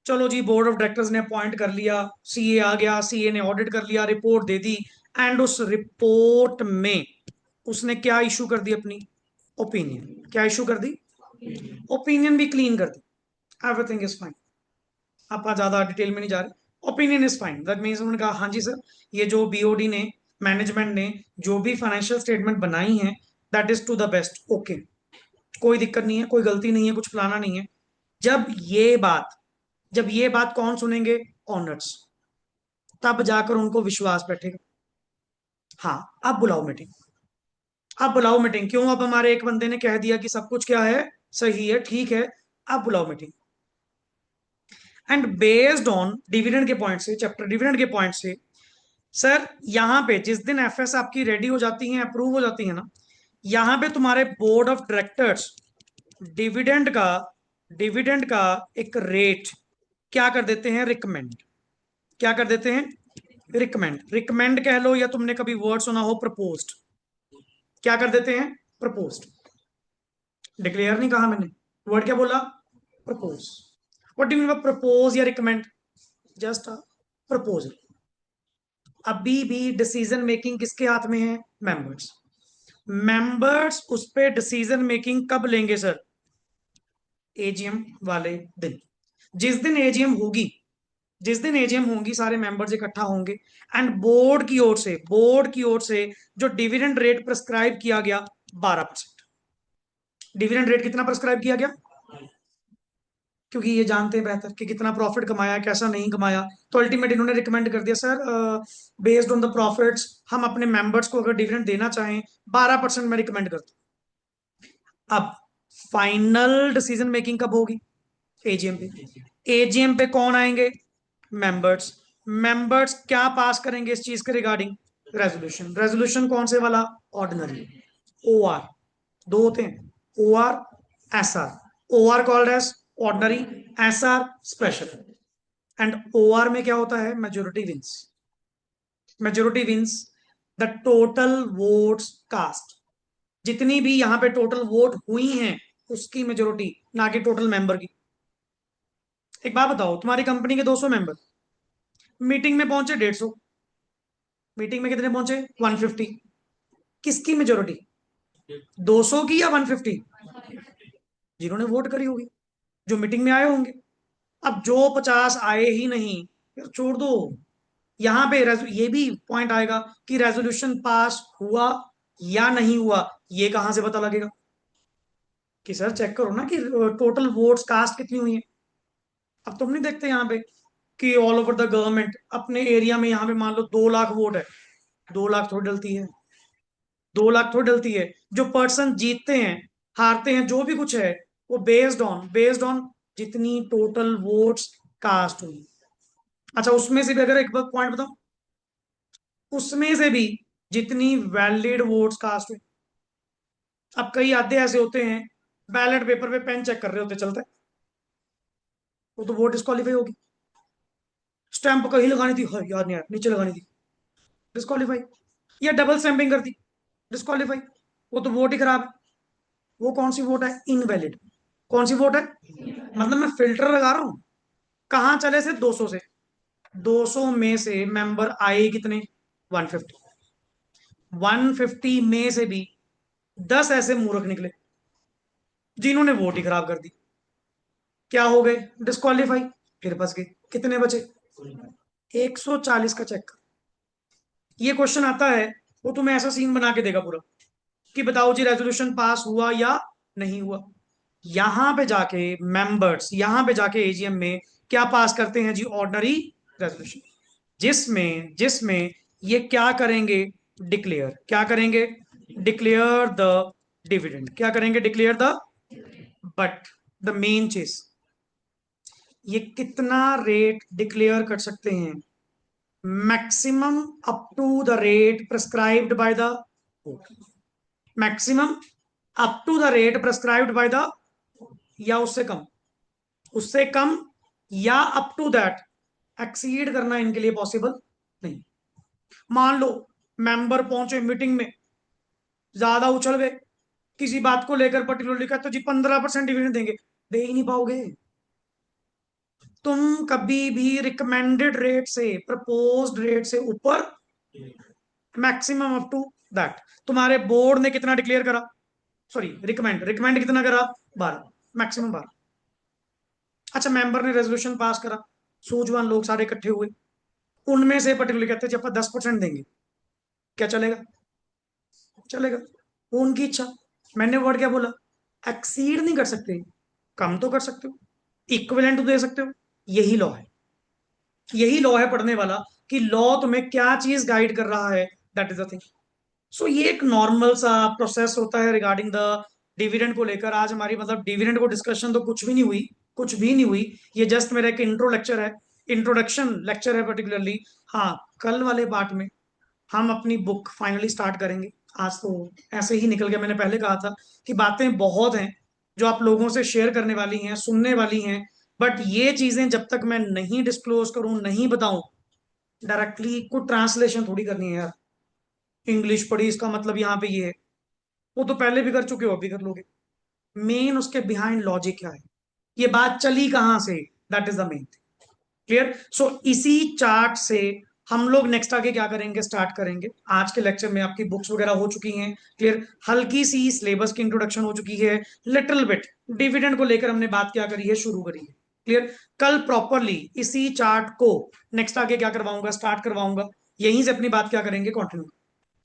चलो जी, बोर्ड ऑफ डायरेक्टर्स ने अपॉइंट कर लिया, सीए आ गया, सीए ने ऑडिट कर लिया, रिपोर्ट दे दी, एंड उस रिपोर्ट में उसने क्या इशू कर दी, अपनी ओपिनियन। क्या इशू कर दी? ओपिनियन भी क्लीन कर दी, एवरीथिंग इज फाइन। आप ज्यादा डिटेल में नहीं जा रहे, opinion is fine, that means उन्होंने कहा हाँ जी सर, ये जो बीओडी ने, मैनेजमेंट ने जो भी फाइनेंशियल स्टेटमेंट बनाई है, that is to the best, okay, कोई दिक्कत नहीं है, कोई गलती नहीं है, कुछ फलाना नहीं है। जब ये बात जब ये बात कौन सुनेंगे? ऑनर्स। तब जाकर उनको विश्वास बैठेगा। हाँ, अब बुलाओ मीटिंग, अब बुलाओ मीटिंग। क्यों? अब हमारे एक बंदे ने कह दिया कि सब कुछ क्या है, सही है, ठीक है, अब बुलाओ meeting. And based on dividend के पॉइंट से, चैप्टर डिविडेंड के पॉइंट से, सर यहाँ पे जिस दिन एफएस आपकी रेडी हो जाती है, अप्रूव हो जाती है ना, यहाँ पे तुम्हारे बोर्ड ऑफ डायरेक्टर्स डिविडेंड का डिविडेंड का एक रेट क्या कर देते हैं? रिकमेंड। क्या कर देते हैं? रिकमेंड। रिकमेंड कह लो, या तुमने कभी वर्ड सुना हो प्रपोज्ड। क्या कर देते हैं? प्रपोज्ड। डिक्लेयर नहीं कहा मैंने, वर्ड क्या बोला? Propose. What do mean by propose या रिकमेंड? Just a proposal. अभी भी डिसीजन मेकिंग किसके हाथ में है? मेंबर्स। मेंबर्स उस पे डिसीजन मेकिंग कब लेंगे सर? एजीएम वाले दिन। जिस दिन एजीएम होगी, जिस दिन एजीएम होंगी, सारे मेंबर्स इकट्ठा होंगे, एंड बोर्ड की ओर से जो डिविडेंड रेट प्रिस्क्राइब किया गया, 12%। डिविडेंड रेट कितना प्रिस्क्राइब किया गया? क्योंकि ये जानते हैं बेहतर कि कितना प्रॉफिट कमाया, कैसा नहीं कमाया, तो अल्टीमेट इन्होंने रिकमेंड कर दिया, sir based on the profits हम अपने मेंबर्स को अगर डिविडेंड देना चाहें, 12% में रिकमेंड करते हैं। अब फाइनल डिसीजन मेकिंग कब होगी? एजीएम पे। एजीएम पे कौन आएंगे? मेंबर्स। मेंबर्स क्या पास करेंगे इस चीज के रिगार्डिंग? रेजोल्यूशन। रेजोल्यूशन कौन से वाला? ऑर्डिनरी। O R. दो होते हैं, O R, S R. O R called as ordinary, S R special. And O R में क्या होता है? Majority wins. Majority wins the total votes cast. जितनी भी यहां पे टोटल वोट हुई हैं, उसकी मेजोरिटी, ना कि टोटल मेंबर की। एक बात बताओ, तुम्हारी कंपनी के 200 मेंबर मीटिंग में पहुंचे 150, मीटिंग में कितने पहुंचे? 150। किसकी मेजोरिटी? 200 की या 150? जिन्होंने वोट करी होगी, जो मीटिंग में आए होंगे। अब जो 50 आए ही नहीं, फिर छोड़ दो। यहां पे ये भी पॉइंट आएगा कि रेजोल्यूशन पास हुआ या नहीं हुआ, ये कहां से पता लगेगा? कि सर चेक करो ना कि टोटल वोट्स कास्ट कितनी हुई है। अब तुम नहीं देखते यहाँ पे कि ऑल ओवर द गवर्नमेंट अपने एरिया में, यहाँ पे मान लो 2 लाख वोट है, 2 लाख थोड़ी डलती है, 2 लाख थोड़ी डलती है। जो पर्सन जीतते हैं, हारते हैं, जो भी कुछ है, वो बेस्ड ऑन जितनी टोटल वोट्स कास्ट हुई। अच्छा, उसमें से भी अगर एक बार पॉइंट बताओ, उसमें से भी जितनी वैलिड वोट्स कास्ट हुई। अब कई आधे ऐसे होते हैं, बैलेट पेपर पे पेन चेक कर रहे होते, चलता है, वो तो वोट डिस्qualify होगी। स्टैंप कहीं लगानी थी, हाँ याद नहीं आया, नीचे लगानी थी, डिस्qualify। या डबल स्टैंपिंग कर दी, डिस्qualify। वो तो वोट ही खराब है। वो कौन सी वोट है? इनवैलिड। कौन सी वोट है? मतलब मैं फिल्टर लगा रहा हूं। कहां चले से? 200 से। 200 में से मेंबर आए कितने? 150। 150 में से भी 10 ऐसे मूर्ख निकले जिन्होंने वोट ही खराब कर दी। क्या हो गए? डिस्qualify। फिर फंस गए। कितने बचे? 140 का चेक। ये क्वेश्चन आता है, वो तुम्हें ऐसा सीन बना के देगा पूरा, कि बताओ जी रेजोल्यूशन पास हुआ या नहीं हुआ। यहां पे जाके एजीएम में क्या पास करते हैं जी? Ordinary resolution. जिसमें जिसमें ये क्या करेंगे? डिक्लेयर। क्या करेंगे? Declare the dividend. क्या करेंगे? Declare the. But the main चीज, ये कितना रेट डिक्लेयर कर सकते हैं? Maximum up to the rate prescribed by the court, maximum up to the rate prescribed by the, या उससे कम या अप टू दैट, एक्सीड करना इनके लिए पॉसिबल नहीं। मान लो मेंबर पहुंचे मीटिंग में, ज्यादा उछल गए किसी बात को लेकर, पर्टिकुलर लिखा तो जी 15% डिविडेंड देंगे, दे ही नहीं पाओगे। तुम कभी भी रिकमेंडेड रेट से, प्रपोज्ड रेट से ऊपर, मैक्सिमम अप टू दैट। तुम्हारे बोर्ड ने कितना डिक्लेयर करा, सॉरी रिकमेंड, रिकमेंड कितना करा, 12, मैक्सिमम 12। अच्छा मेंबर ने रेजोल्यूशन पास करा, सूझवान लोग सारे इकट्ठे हुए, उनमें से पर्टिकुलर कहते हैं जी अपन 10% देंगे, क्या चलेगा? चलेगा, वो उनकी इच्छा। मैंने वर्ड क्या बोला? एक्सीड नहीं कर सकते, कम तो कर सकते हो, इक्विवेलेंट तो दे सकते हो। यही लॉ है, यही लॉ है पढ़ने वाला, कि लॉ तुम्हें क्या चीज गाइड कर रहा है, दैट इज द थिंग। सो ये एक नॉर्मल सा प्रोसेस होता है रिगार्डिंग द डिविडेंड को लेकर। आज हमारी मतलब डिविडेंड को डिस्कशन तो कुछ भी नहीं हुई, कुछ भी नहीं हुई। ये जस्ट मेरा एक इंट्रो लेक्चर है, इंट्रोडक्शन लेक्चर है पर्टिकुलरली। हाँ, कल वाले पार्ट में हम अपनी बुक फाइनली स्टार्ट करेंगे। आज तो ऐसे ही निकल गया, मैंने पहले कहा था कि बातें बहुत हैं जो आप लोगों से शेयर करने वाली हैं, सुनने वाली हैं, बट ये चीजें जब तक मैं नहीं डिस्क्लोज करूं, नहीं बताऊं डायरेक्टली, कुछ ट्रांसलेशन थोड़ी करनी है यार। इंग्लिश पढ़ी इसका मतलब यहाँ पे ये है, वो तो पहले भी कर चुके हो, अभी कर लोगे। मेन उसके बिहाइंड लॉजिक क्या है, ये बात चली कहां से, that is the main. Clear? So इसी चार्ट से हम लोग नेक्स्ट आगे क्या करेंगे, स्टार्ट करेंगे। आज के लेक्चर में आपकी बुक्स वगैरह हो चुकी हैं क्लियर, हल्की सी सिलेबस की इंट्रोडक्शन हो चुकी है, लिटिल बिट डिविडेंड को लेकर हमने बात क्या करी है, शुरू करी है। क्लियर? कल प्रॉपरली इसी चार्ट को नेक्स्ट आगे क्या करवाऊंगा, स्टार्ट करवाऊंगा, यहीं से अपनी बात क्या करेंगे, कंटिन्यू।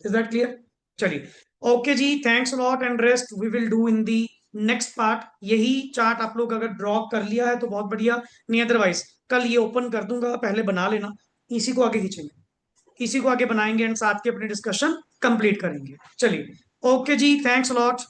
Is that clear? चलिए, ओके जी, thanks lot and rest we will do in the next part. यही चार्ट आप लोग अगर ड्रॉ कर लिया है तो बहुत बढ़िया, नहीं अदरवाइज कल ये ओपन कर दूंगा, पहले बना लेना, इसी को आगे खींचेंगे, इसी को आगे बनाएंगे एंड साथ के अपनी डिस्कशन कंप्लीट करेंगे। चलिए, ओके जी, थैंक्स लॉट।